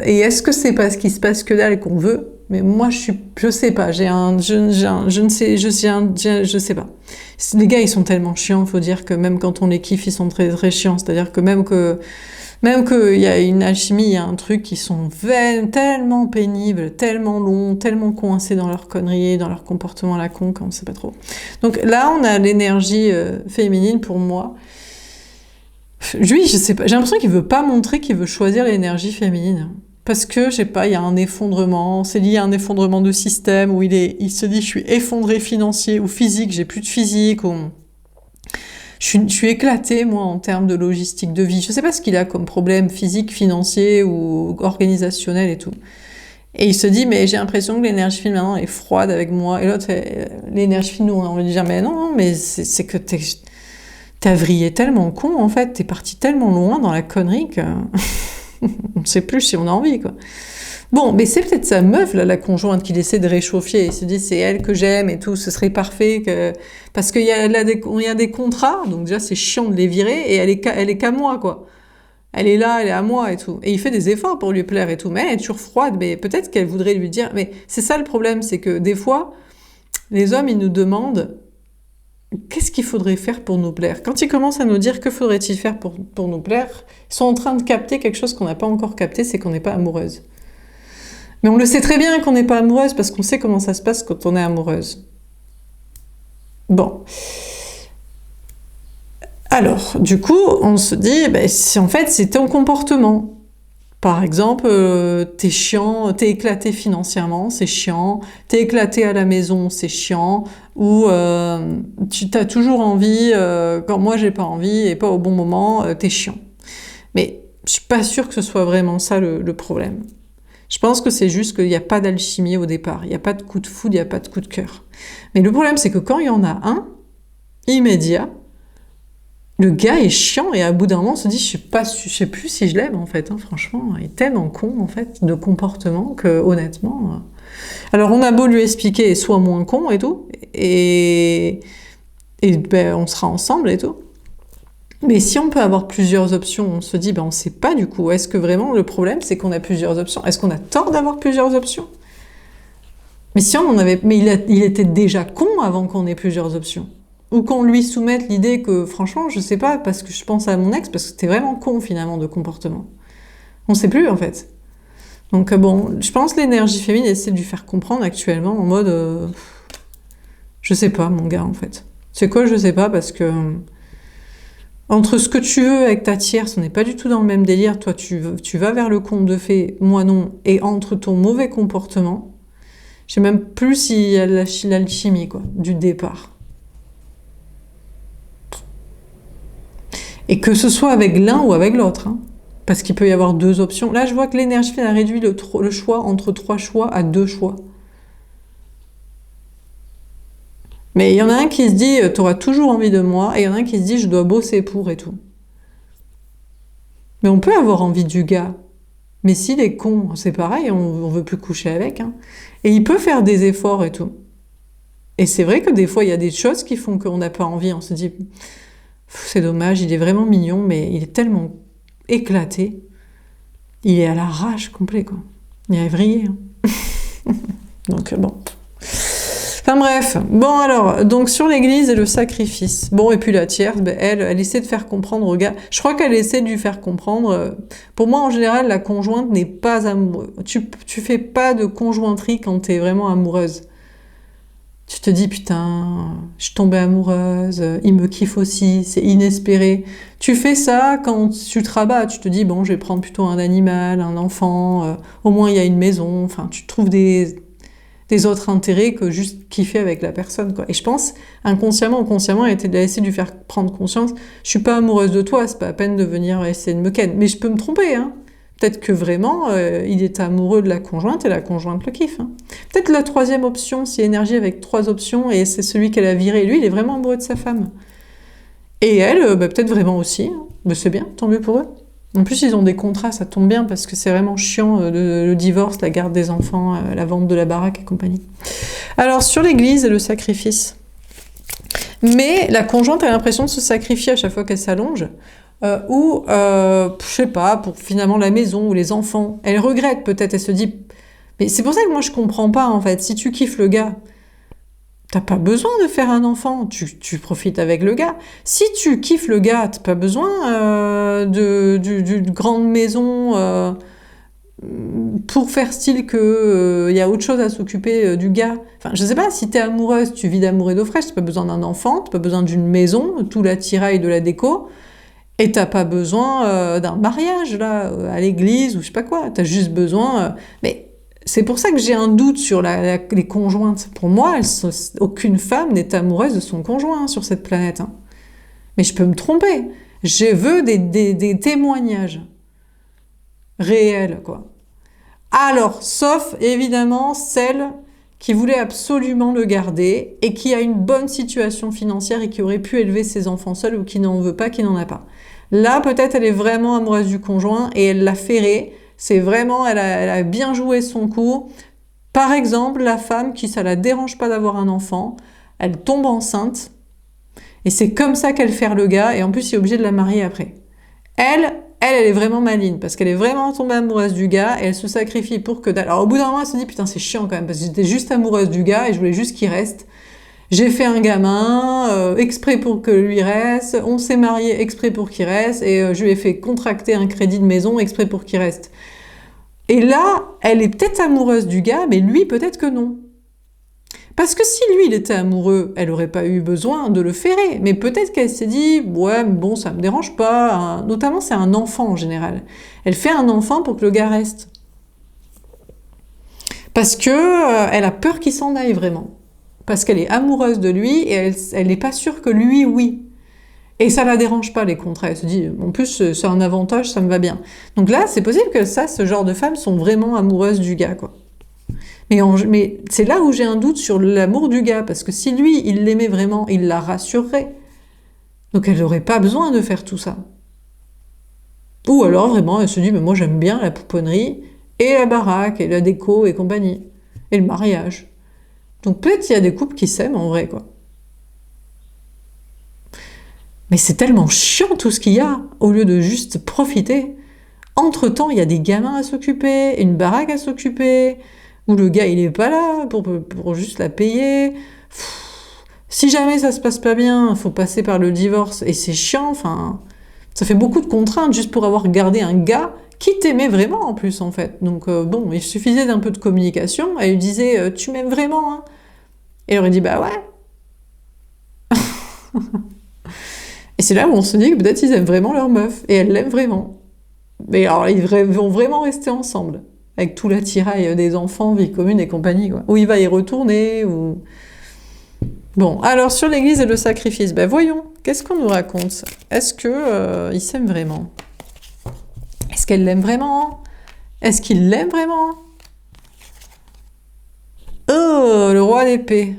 Et est-ce que c'est parce qu'il se passe que dalle qu'on veut? Mais moi, je sais pas. Je sais pas. Les gars, ils sont tellement chiants. Faut dire que même quand on les kiffe, ils sont très très chiants. C'est-à-dire que même qu'il y a une alchimie, il y a un truc qui sont tellement pénibles, tellement longs, tellement coincés dans leur connerie, dans leur comportement à la con, qu'on ne sait pas trop. Donc là, on a l'énergie féminine pour moi. Lui, je sais pas, j'ai l'impression qu'il veut pas montrer qu'il veut choisir l'énergie féminine. Parce que, je sais pas, il y a un effondrement, c'est lié à un effondrement de système où il se dit je suis effondré financier ou physique, j'ai plus de physique, ou je suis éclatée, moi, en termes de logistique de vie. Je sais pas ce qu'il a comme problème physique, financier ou organisationnel et tout. Et il se dit, mais j'ai l'impression que l'énergie fine maintenant est froide avec moi. Et l'autre, l'énergie fine, nous, on a envie de dire, mais non, mais c'est que t'as vrillé tellement con, en fait, t'es parti tellement loin dans la connerie que on ne sait plus si on a envie, quoi. Bon, mais c'est peut-être sa meuf, là, la conjointe, qu'il essaie de réchauffer. Il se dit, c'est elle que j'aime et tout, ce serait parfait. Parce qu'il y a des contrats, donc déjà, c'est chiant de les virer, et elle est qu'à moi, quoi. Elle est là, elle est à moi et tout. Et il fait des efforts pour lui plaire et tout, mais elle est toujours froide, mais peut-être qu'elle voudrait lui dire... Mais c'est ça le problème, c'est que des fois, les hommes, ils nous demandent qu'est-ce qu'il faudrait faire pour nous plaire. Quand ils commencent à nous dire que faudrait-il faire pour nous plaire, ils sont en train de capter quelque chose qu'on n'a pas encore capté, c'est qu'on n'est pas amoureuse. Mais on le sait très bien qu'on n'est pas amoureuse parce qu'on sait comment ça se passe quand on est amoureuse. Bon. Alors, du coup, on se dit, en fait, c'est ton comportement. Par exemple, t'es chiant, t'es éclaté financièrement, c'est chiant. T'es éclaté à la maison, c'est chiant. Ou tu t'as toujours envie, quand moi j'ai pas envie et pas au bon moment, t'es chiant. Mais je suis pas sûre que ce soit vraiment ça le problème. Je pense que c'est juste qu'il n'y a pas d'alchimie au départ. Il n'y a pas de coup de foudre, il n'y a pas de coup de cœur. Mais le problème, c'est que quand il y en a un, immédiat. Le gars est chiant et à bout d'un moment on se dit je sais plus si je l'aime en fait, hein, franchement, il est tellement con en fait de comportement que honnêtement. Alors on a beau lui expliquer sois moins con et tout, et ben, on sera ensemble et tout. Mais si on peut avoir plusieurs options, on se dit ben on sait pas du coup, est-ce que vraiment le problème c'est qu'on a plusieurs options? Est-ce qu'on a tort d'avoir plusieurs options? Mais si on en avait, mais il était déjà con avant qu'on ait plusieurs options. Ou qu'on lui soumette l'idée que, franchement, je sais pas, parce que je pense à mon ex, parce que c'était vraiment con, finalement, de comportement. On sait plus, en fait. Donc, bon, je pense que l'énergie féminine essaie de lui faire comprendre actuellement, en mode... je sais pas, mon gars, en fait. C'est quoi, je sais pas, parce que... entre ce que tu veux avec ta tierce, on n'est pas du tout dans le même délire. Toi, tu vas vers le conte de fées, moi non. Et entre ton mauvais comportement, je sais même plus s'il y a l'alchimie, quoi, du départ. Et que ce soit avec l'un ou avec l'autre, hein. Parce qu'il peut y avoir deux options. Là, je vois que l'énergie a réduit le choix entre 3 choix à 2 choix. Mais il y en a un qui se dit « t'auras toujours envie de moi » et il y en a un qui se dit « je dois bosser pour » et tout. Mais on peut avoir envie du gars. Mais s'il est con, c'est pareil, on veut plus coucher avec. Hein. Et il peut faire des efforts et tout. Et c'est vrai que des fois, il y a des choses qui font qu'on n'a pas envie. On se dit... c'est dommage, il est vraiment mignon, mais il est tellement éclaté. Il est à la rage complet, quoi. Il est vrillé. Hein. Donc, bon. Enfin bref. Bon, alors, donc sur l'église et le sacrifice. Bon, et puis la tierce, ben, elle essaie de faire comprendre au gars. Je crois qu'elle essaie de lui faire comprendre. Pour moi, en général, la conjointe n'est pas amoureuse. Tu fais pas de conjointerie quand t'es vraiment amoureuse. Tu te dis, putain, je suis tombée amoureuse, il me kiffe aussi, c'est inespéré. Tu fais ça quand tu te rabats, tu te dis, bon, je vais prendre plutôt un animal, un enfant, au moins il y a une maison, enfin, tu trouves des autres intérêts que juste kiffer avec la personne, quoi. Et je pense, inconsciemment ou consciemment, elle a essayé de lui faire prendre conscience, je suis pas amoureuse de toi, c'est pas la peine de venir essayer de me ken. Mais je peux me tromper, hein. Peut-être que vraiment, il est amoureux de la conjointe et la conjointe le kiffe. Hein. Peut-être la troisième option, si énergie avec 3 options, et c'est celui qu'elle a viré. Lui, il est vraiment amoureux de sa femme. Et elle, peut-être vraiment aussi. Hein. Mais c'est bien, tant mieux pour eux. En plus, ils ont des contrats, ça tombe bien, parce que c'est vraiment chiant, le divorce, la garde des enfants, la vente de la baraque et compagnie. Alors, sur l'église et le sacrifice. Mais la conjointe a l'impression de se sacrifier à chaque fois qu'elle s'allonge. Ou, je sais pas, pour finalement la maison ou les enfants. Elle regrette peut-être, elle se dit... Mais c'est pour ça que moi je comprends pas en fait. Si tu kiffes le gars, t'as pas besoin de faire un enfant, tu profites avec le gars. Si tu kiffes le gars, t'as pas besoin d'une grande maison pour faire style que y a autre chose à s'occuper du gars. Enfin, je sais pas, si t'es amoureuse, tu vis d'amour et d'eau fraîche, t'as pas besoin d'un enfant, t'as pas besoin d'une maison, tout l'attirail de la déco. Et t'as pas besoin d'un mariage, là, à l'église, ou je sais pas quoi. T'as juste besoin... Mais c'est pour ça que j'ai un doute sur les conjointes. Pour moi, aucune femme n'est amoureuse de son conjoint sur cette planète. Hein. Mais je peux me tromper. Je veux des témoignages réels, quoi. Alors, sauf, évidemment, celle qui voulait absolument le garder et qui a une bonne situation financière et qui aurait pu élever ses enfants seuls ou qui n'en veut pas, qui n'en a pas. Là, peut-être, elle est vraiment amoureuse du conjoint et elle l'a ferré. C'est vraiment, elle a bien joué son coup. Par exemple, la femme qui, ça la dérange pas d'avoir un enfant, elle tombe enceinte et c'est comme ça qu'elle fait le gars et en plus, il est obligé de la marier après. Elle est vraiment maligne parce qu'elle est vraiment tombée amoureuse du gars et elle se sacrifie pour que... Alors, au bout d'un moment, elle se dit, putain, c'est chiant quand même parce que j'étais juste amoureuse du gars et je voulais juste qu'il reste. J'ai fait un gamin exprès pour que lui reste, on s'est marié exprès pour qu'il reste, et je lui ai fait contracter un crédit de maison exprès pour qu'il reste. Et là, elle est peut-être amoureuse du gars, mais lui, peut-être que non. Parce que si lui, il était amoureux, elle n'aurait pas eu besoin de le ferrer. Mais peut-être qu'elle s'est dit, ouais, bon, ça me dérange pas. Notamment, c'est un enfant en général. Elle fait un enfant pour que le gars reste. Parce que elle a peur qu'il s'en aille vraiment. Parce qu'elle est amoureuse de lui et elle n'est pas sûre que lui, oui. Et ça la dérange pas, les contrats. Elle se dit, en plus, c'est un avantage, ça me va bien. Donc là, c'est possible que ça, ce genre de femmes sont vraiment amoureuses du gars, quoi. Mais c'est là où j'ai un doute sur l'amour du gars, parce que si lui, il l'aimait vraiment, il la rassurerait. Donc elle n'aurait pas besoin de faire tout ça. Ou alors vraiment, elle se dit, mais moi j'aime bien la pouponnerie, et la baraque, et la déco, et compagnie, et le mariage. Donc peut-être il y a des couples qui s'aiment en vrai, quoi. Mais c'est tellement chiant tout ce qu'il y a, au lieu de juste profiter. Entre-temps, il y a des gamins à s'occuper, une baraque à s'occuper, où le gars il est pas là pour juste la payer. Si jamais ça se passe pas bien, il faut passer par le divorce, et c'est chiant, enfin... Ça fait beaucoup de contraintes juste pour avoir gardé un gars qui t'aimait vraiment en plus en fait. Donc bon, il suffisait d'un peu de communication. Elle lui disait tu m'aimes vraiment hein. Et elle aurait dit bah ouais. Et c'est là où on se dit que peut-être ils aiment vraiment leur meuf et elle l'aime vraiment. Mais alors ils vont vraiment rester ensemble avec tout l'attirail des enfants, vie commune et compagnie quoi. Ou il va y retourner ou bon. Alors sur l'église et le sacrifice, ben voyons. Qu'est-ce qu'on nous raconte? Est-ce que ils s'aiment vraiment? Est-ce qu'elle l'aime vraiment? Est-ce qu'il l'aime vraiment? Oh, le roi d'épée.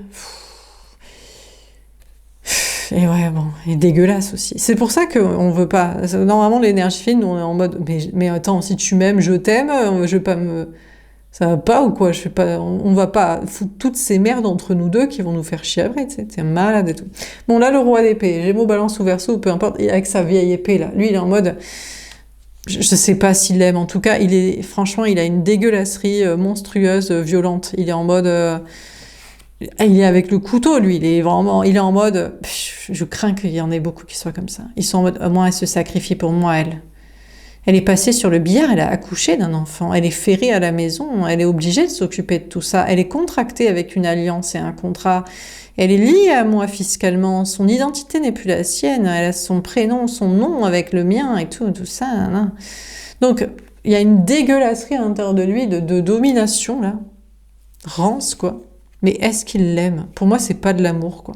Et ouais, bon, il est dégueulasse aussi. C'est pour ça qu'on veut pas... Normalement, l'énergie fine, on est en mode... Mais attends, si tu m'aimes, je t'aime, je vais pas me... Ça va pas ou quoi? Je fais pas, on va pas foutre toutes ces merdes entre nous deux qui vont nous faire chier après, tu sais, t'es malade et tout. Bon, là, le roi d'épée, Gémeaux, Balance ou Verseau, peu importe, avec sa vieille épée, là. Lui, il est en mode, je sais pas s'il l'aime, en tout cas, franchement, il a une dégueulasserie monstrueuse, violente. Il est en mode, il est avec le couteau, lui, il est en mode, je crains qu'il y en ait beaucoup qui soient comme ça. Ils sont en mode, moi, elle se sacrifie pour moi, elle. Elle est passée sur le billard, elle a accouché d'un enfant, elle est ferrée à la maison, elle est obligée de s'occuper de tout ça, elle est contractée avec une alliance et un contrat, elle est liée à moi fiscalement, son identité n'est plus la sienne, elle a son prénom, son nom avec le mien et tout ça. Hein. Donc, il y a une dégueulasserie à l'intérieur de lui, de domination, là, rance, quoi. Mais est-ce qu'il l'aime? Pour moi, c'est pas de l'amour, quoi.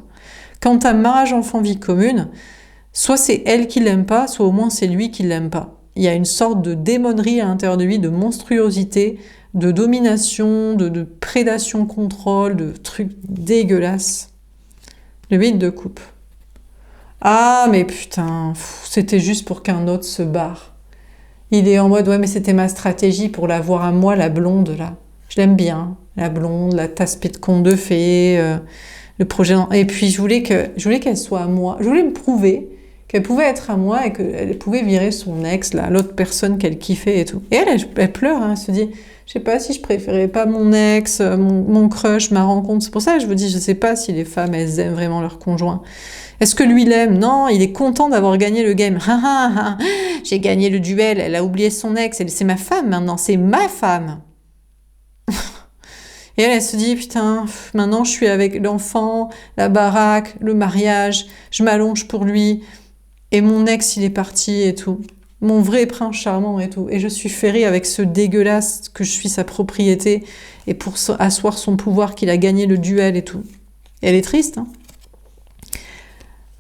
Quand t'as mariage enfant vie commune, soit c'est elle qui l'aime pas, soit au moins c'est lui qui l'aime pas. Il y a une sorte de démonerie à l'intérieur de lui, de monstruosité, de domination, de prédation, contrôle, de trucs dégueulasses. Le 8 de coupe. Ah, mais putain, c'était juste pour qu'un autre se barre. Il est en mode, ouais, mais c'était ma stratégie pour la voir à moi, la blonde, là. Je l'aime bien, la blonde, la tasse-pied de conte de fées, le projet... Et puis, je voulais qu'elle soit à moi. Je voulais me prouver qu'elle pouvait être à moi et qu'elle pouvait virer son ex, là, l'autre personne qu'elle kiffait et tout. Et elle pleure, hein, elle se dit, je sais pas si je préférais pas mon ex, mon crush, ma rencontre. C'est pour ça que je vous dis, je sais pas si les femmes, elles aiment vraiment leur conjoint. Est-ce que lui l'aime? Non, il est content d'avoir gagné le game. J'ai gagné le duel, elle a oublié son ex, c'est ma femme maintenant, c'est ma femme. Et elle se dit, putain, maintenant je suis avec l'enfant, la baraque, le mariage, je m'allonge pour lui. Et mon ex, il est parti et tout. Mon vrai prince charmant et tout. Et je suis ferrée avec ce dégueulasse que je suis sa propriété et pour asseoir son pouvoir qu'il a gagné le duel et tout. Et elle est triste, hein.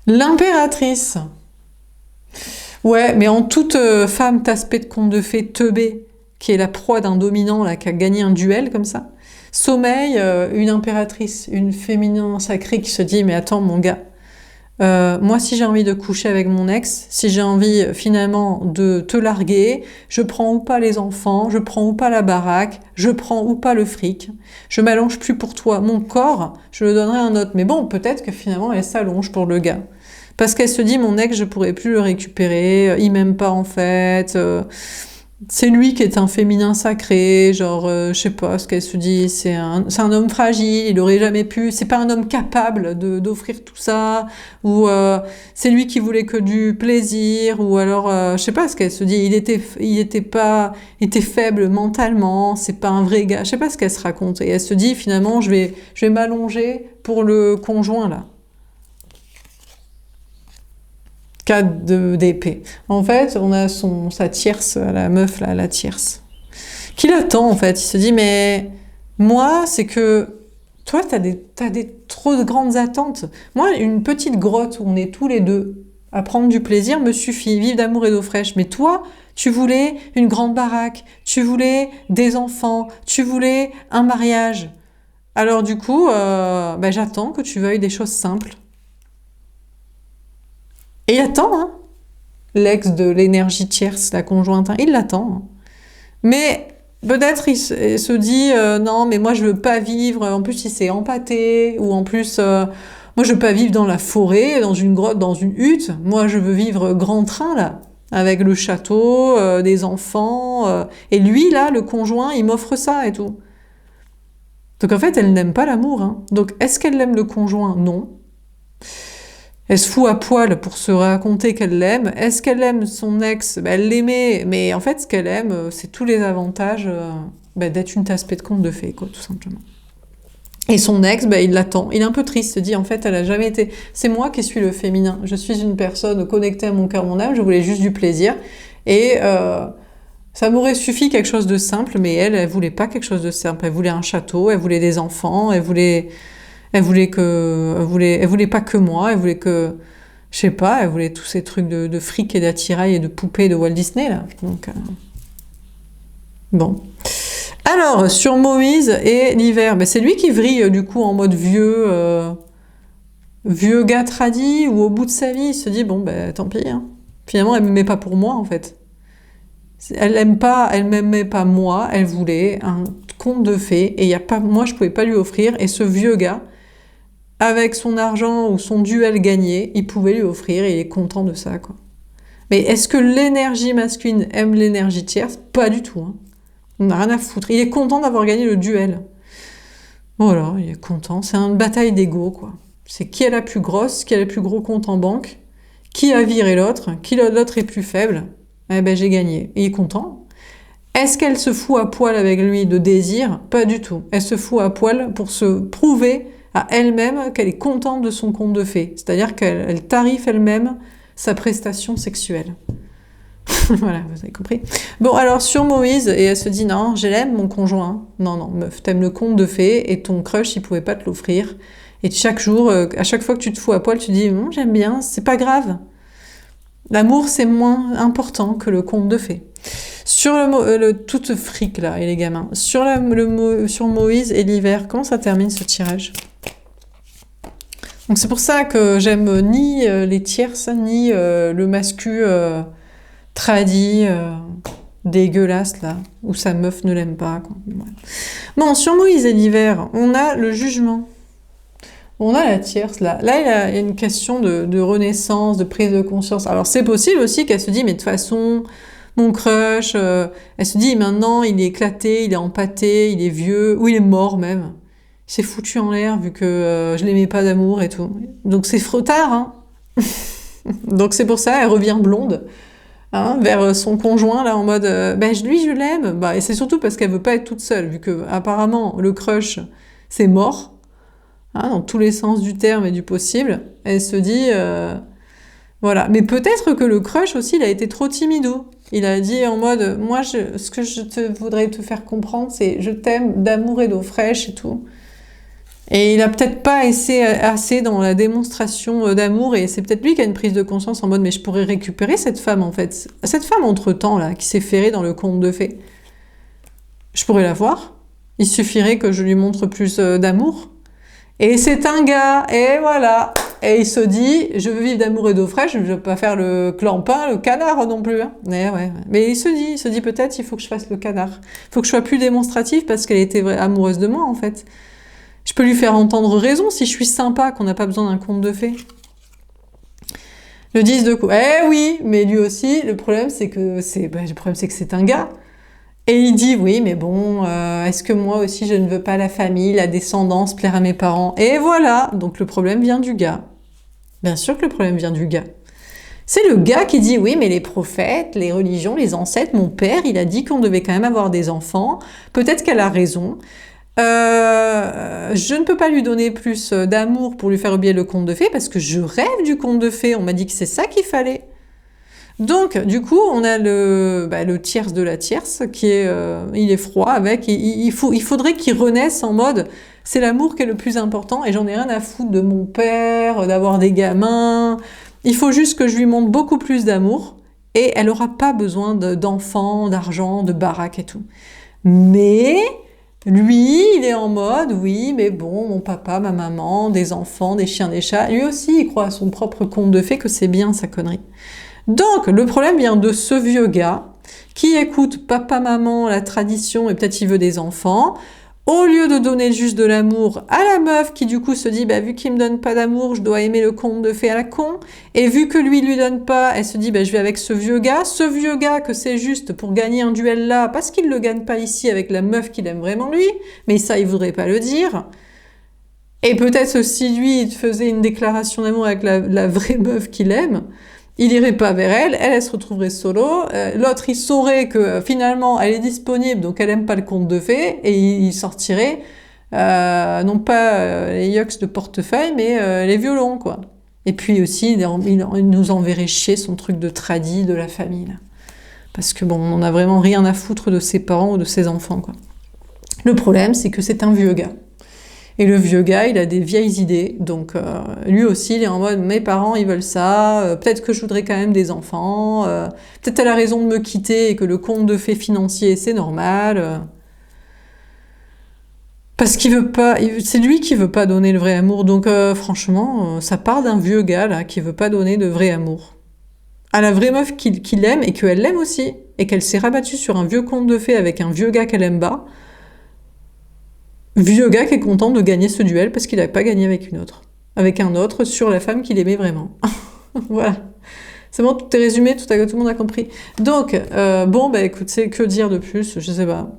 L'impératrice. Ouais, mais en toute femme tasse-pied de conte de fées teubée, qui est la proie d'un dominant là, qui a gagné un duel comme ça. Sommeil, une impératrice, une féminin sacrée qui se dit, mais attends mon gars, moi, si j'ai envie de coucher avec mon ex, si j'ai envie finalement de te larguer, je prends ou pas les enfants, je prends ou pas la baraque, je prends ou pas le fric, je m'allonge plus pour toi. Mon corps, je le donnerai à un autre. Mais bon, peut-être que finalement, elle s'allonge pour le gars. Parce qu'elle se dit, mon ex, je pourrais plus le récupérer, il m'aime pas en fait... C'est lui qui est un féminin sacré, genre, je sais pas ce qu'elle se dit, c'est un homme fragile, il aurait jamais pu, c'est pas un homme capable d'offrir tout ça, ou c'est lui qui voulait que du plaisir, ou alors, je sais pas ce qu'elle se dit, il était faible mentalement, c'est pas un vrai gars, je sais pas ce qu'elle se raconte, et elle se dit, finalement, je vais m'allonger pour le conjoint, là. 4 d'épée. En fait, on a sa tierce, la meuf là, la tierce, qui l'attend en fait. Il se dit, mais moi, c'est que toi, t'as des trop de grandes attentes. Moi, une petite grotte où on est tous les deux à prendre du plaisir me suffit, vivre d'amour et d'eau fraîche. Mais toi, tu voulais une grande baraque, tu voulais des enfants, tu voulais un mariage. Alors du coup, j'attends que tu veuilles des choses simples. Et il attend, hein. L'ex de l'énergie tierce, la conjointe, hein, il l'attend. Hein. Mais peut-être il se dit non, mais moi je veux pas vivre. En plus, il s'est empâté, ou en plus, moi je veux pas vivre dans la forêt, dans une grotte, dans une hutte. Moi, je veux vivre grand train là, avec le château, des enfants. Et lui là, le conjoint, il m'offre ça et tout. Donc en fait, elle n'aime pas l'amour. Hein. Donc est-ce qu'elle aime le conjoint? Non. Elle se fout à poil pour se raconter qu'elle l'aime. Est-ce qu'elle aime son ex? Elle l'aimait, mais en fait, ce qu'elle aime, c'est tous les avantages d'être une tasse de conte de fées, quoi, tout simplement. Et son ex, il l'attend. Il est un peu triste, il se dit, en fait, elle a jamais été... C'est moi qui suis le féminin. Je suis une personne connectée à mon cœur, mon âme. Je voulais juste du plaisir. Et ça m'aurait suffi quelque chose de simple, mais elle voulait pas quelque chose de simple. Elle voulait un château, elle voulait des enfants, elle voulait pas que moi, elle voulait que, je sais pas, elle voulait tous ces trucs de fric et d'attirail et de poupées de Walt Disney, là. Donc, bon. Alors, sur Moïse et l'hiver, c'est lui qui vrille, du coup, en mode vieux gars tradi, ou au bout de sa vie, il se dit, bon, tant pis, hein. Finalement, elle m'aimait pas pour moi, en fait. Elle m'aimait pas moi, elle voulait un conte de fées, et moi, je pouvais pas lui offrir, et ce vieux gars, avec son argent ou son duel gagné, il pouvait lui offrir et il est content de ça, quoi. Mais est-ce que l'énergie masculine aime l'énergie tierce? Pas du tout. Hein. On n'a rien à foutre. Il est content d'avoir gagné le duel. Voilà, il est content. C'est une bataille d'ego, quoi. C'est qui est la plus grosse, qui a le plus gros compte en banque, qui a viré l'autre, qui l'autre est plus faible. J'ai gagné. Et il est content. Est-ce qu'elle se fout à poil avec lui de désir? Pas du tout. Elle se fout à poil pour se prouver à elle-même qu'elle est contente de son conte de fées. C'est-à-dire qu'elle tarife elle-même sa prestation sexuelle. Voilà, vous avez compris. Bon, alors sur Moïse, et elle se dit, non, je l'aime, mon conjoint. Non, meuf, t'aimes le conte de fées, et ton crush, il pouvait pas te l'offrir. Et chaque jour, à chaque fois que tu te fous à poil, tu dis, j'aime bien, c'est pas grave. L'amour, c'est moins important que le conte de fées. Sur toute fric, là, et les gamins. Sur Moïse et l'hiver, comment ça termine ce tirage? Donc c'est pour ça que j'aime ni les tierces, ni le mascu tradi, dégueulasse, là, où sa meuf ne l'aime pas. Quoi. Voilà. Bon, sur Moïse et l'hiver, on a le jugement. On a la tierce, là. Là, il y a une question de renaissance, de prise de conscience. Alors c'est possible aussi qu'elle se dise, mais de toute façon, mon crush, elle se dit, maintenant, il est éclaté, il est empâté, il est vieux, ou il est mort même. Il s'est foutu en l'air vu que je l'aimais pas d'amour et tout. Donc c'est trop tard, hein. Donc c'est pour ça, elle revient blonde, hein, vers son conjoint, là, en mode, lui, je l'aime. Et c'est surtout parce qu'elle veut pas être toute seule, vu que apparemment le crush, c'est mort, hein, dans tous les sens du terme et du possible. Elle se dit, voilà. Mais peut-être que le crush aussi, il a été trop timidou. Il a dit en mode, moi, ce que je voudrais te faire comprendre, c'est je t'aime d'amour et d'eau fraîche et tout. Et il a peut-être pas essayé assez dans la démonstration d'amour, et c'est peut-être lui qui a une prise de conscience en mode, mais je pourrais récupérer cette femme, en fait. Cette femme, entre-temps, là, qui s'est ferrée dans le conte de fées. Je pourrais la voir. Il suffirait que je lui montre plus d'amour. Et c'est un gars, et voilà. Et il se dit, je veux vivre d'amour et d'eau fraîche, je veux pas faire le clampin, le canard non plus. Hein. Mais il se dit peut-être, il faut que je fasse le canard. Il faut que je sois plus démonstratif parce qu'elle était amoureuse de moi, en fait. Je peux lui faire entendre raison si je suis sympa, qu'on n'a pas besoin d'un conte de fées. Le 10 de coupe. Oui, mais lui aussi, le problème c'est que c'est un gars. Et il dit, oui, mais bon, est-ce que moi aussi je ne veux pas la famille, la descendance, plaire à mes parents? Et voilà, donc le problème vient du gars. Bien sûr que le problème vient du gars. C'est le gars qui dit, oui, mais les prophètes, les religions, les ancêtres, mon père, il a dit qu'on devait quand même avoir des enfants. Peut-être qu'elle a raison. Je ne peux pas lui donner plus d'amour pour lui faire oublier le conte de fées parce que je rêve du conte de fées. On m'a dit que c'est ça qu'il fallait. Donc, du coup, on a le tierce de la tierce qui est, il est froid avec. Il faudrait qu'il renaisse en mode, c'est l'amour qui est le plus important et j'en ai rien à foutre de mon père, d'avoir des gamins. Il faut juste que je lui montre beaucoup plus d'amour et elle aura pas besoin d'enfants, d'argent, de baraque et tout. Mais lui, il est en mode, oui, mais bon, mon papa, ma maman, des enfants, des chiens, des chats, lui aussi, il croit à son propre conte de fées que c'est bien sa connerie. Donc, le problème vient de ce vieux gars qui écoute papa, maman, la tradition, et peut-être il veut des enfants. Au lieu de donner juste de l'amour à la meuf qui du coup se dit vu qu'il me donne pas d'amour, je dois aimer le conte de fées à la con. Et vu que lui donne pas, elle se dit je vais avec ce vieux gars que c'est juste pour gagner un duel là, parce qu'il le gagne pas ici avec la meuf qu'il aime vraiment lui, mais ça il voudrait pas le dire. Et peut-être si lui il faisait une déclaration d'amour avec la vraie meuf qu'il aime, il irait pas vers elle se retrouverait solo, l'autre il saurait que finalement elle est disponible donc elle aime pas le conte de fées et il sortirait non pas les yucks de portefeuille mais les violons quoi. Et puis aussi il nous enverrait chier son truc de tradi de la famille là. Parce que bon on en a vraiment rien à foutre de ses parents ou de ses enfants quoi. Le problème c'est que c'est un vieux gars. Et le vieux gars, il a des vieilles idées, donc lui aussi, il est en mode « mes parents, ils veulent ça, peut-être que je voudrais quand même des enfants, peut-être elle a raison de me quitter et que le conte de fées financier, c'est normal. Parce qu'il veut pas, c'est lui qui veut pas donner le vrai amour, donc franchement, ça part d'un vieux gars là qui veut pas donner de vrai amour. À la vraie meuf qu'il aime et qu'elle l'aime aussi, et qu'elle s'est rabattue sur un vieux conte de fées avec un vieux gars qu'elle aime pas. Vieux gars qui est content de gagner ce duel parce qu'il n'avait pas gagné avec une autre. Avec un autre sur la femme qu'il aimait vraiment. Voilà. C'est bon, tout est résumé, tout le monde a compris. Donc, écoute, c'est que dire de plus, je sais pas.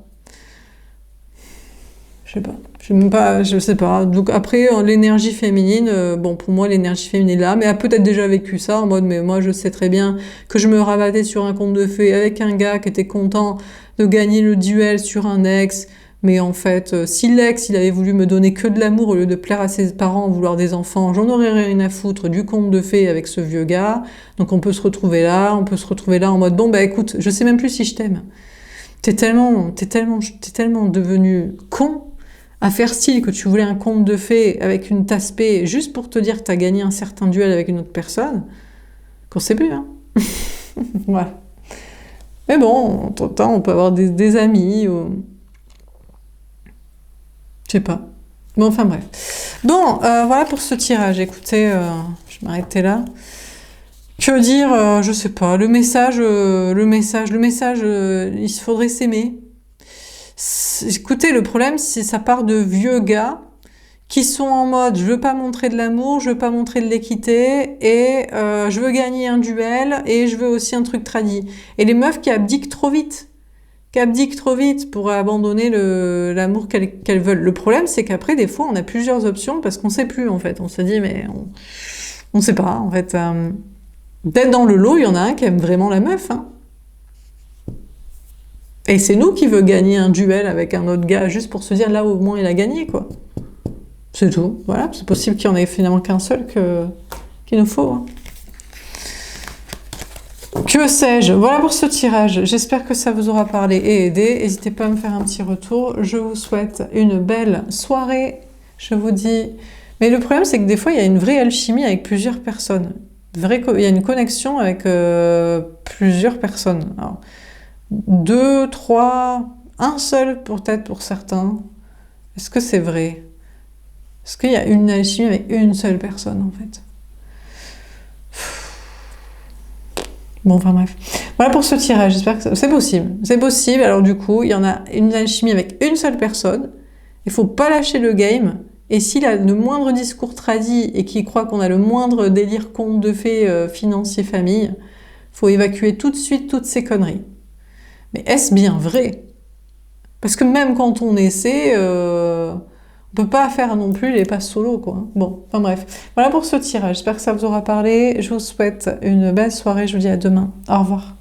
Je sais pas. Donc après, l'énergie féminine, pour moi, l'énergie féminine est là, mais elle a peut-être déjà vécu ça, en mode, mais moi, je sais très bien que je me rabattais sur un conte de fées avec un gars qui était content de gagner le duel sur un ex. Mais en fait, si l'ex, il avait voulu me donner que de l'amour au lieu de plaire à ses parents, vouloir des enfants, j'en aurais rien à foutre du conte de fées avec ce vieux gars. Donc on peut se retrouver là en mode, écoute, je sais même plus si je t'aime. T'es tellement devenu con à faire style que tu voulais un conte de fées avec une tasse P juste pour te dire que t'as gagné un certain duel avec une autre personne, qu'on sait plus, hein. Voilà. Mais bon, entre-temps, on peut avoir des amis ou... Je sais pas. Bon, enfin bref. Bon, voilà pour ce tirage. Écoutez, je vais m'arrêter là. Que dire, je sais pas. Le message, il faudrait s'aimer. Écoutez, le problème, c'est ça part de vieux gars qui sont en mode, je veux pas montrer de l'amour, je veux pas montrer de l'équité, et je veux gagner un duel, et je veux aussi un truc tradit. Et les meufs qui abdiquent trop vite. Pour abandonner l'amour qu'elles veulent. Le problème, c'est qu'après, des fois, on a plusieurs options parce qu'on sait plus, en fait. On se dit, mais on sait pas, en fait. Peut-être dans le lot, il y en a un qui aime vraiment la meuf, hein. Et c'est nous qui veut gagner un duel avec un autre gars juste pour se dire, là, au moins, il a gagné, quoi. C'est tout. Voilà, c'est possible qu'il y en ait finalement qu'un seul qu'il nous faut, hein. Que sais-je? Voilà pour ce tirage. J'espère que ça vous aura parlé et aidé. N'hésitez pas à me faire un petit retour. Je vous souhaite une belle soirée. Je vous dis... Mais le problème, c'est que des fois, il y a une vraie alchimie avec plusieurs personnes. Il y a une connexion avec plusieurs personnes. Alors, 2, 3, un seul peut-être pour certains. Est-ce que c'est vrai? Est-ce qu'il y a une alchimie avec une seule personne, en fait? Bon, enfin bref. Voilà pour ce tirage, j'espère que c'est possible. C'est possible, alors du coup, il y en a une alchimie avec une seule personne. Il faut pas lâcher le game. Et s'il a le moindre discours tradit et qu'il croit qu'on a le moindre délire conte de fées financier famille, faut évacuer tout de suite toutes ces conneries. Mais est-ce bien vrai? Parce que même quand on essaie... on peut pas faire non plus les passes solo, quoi. Bon, enfin bref. Voilà pour ce tirage. J'espère que ça vous aura parlé. Je vous souhaite une belle soirée. Je vous dis à demain. Au revoir.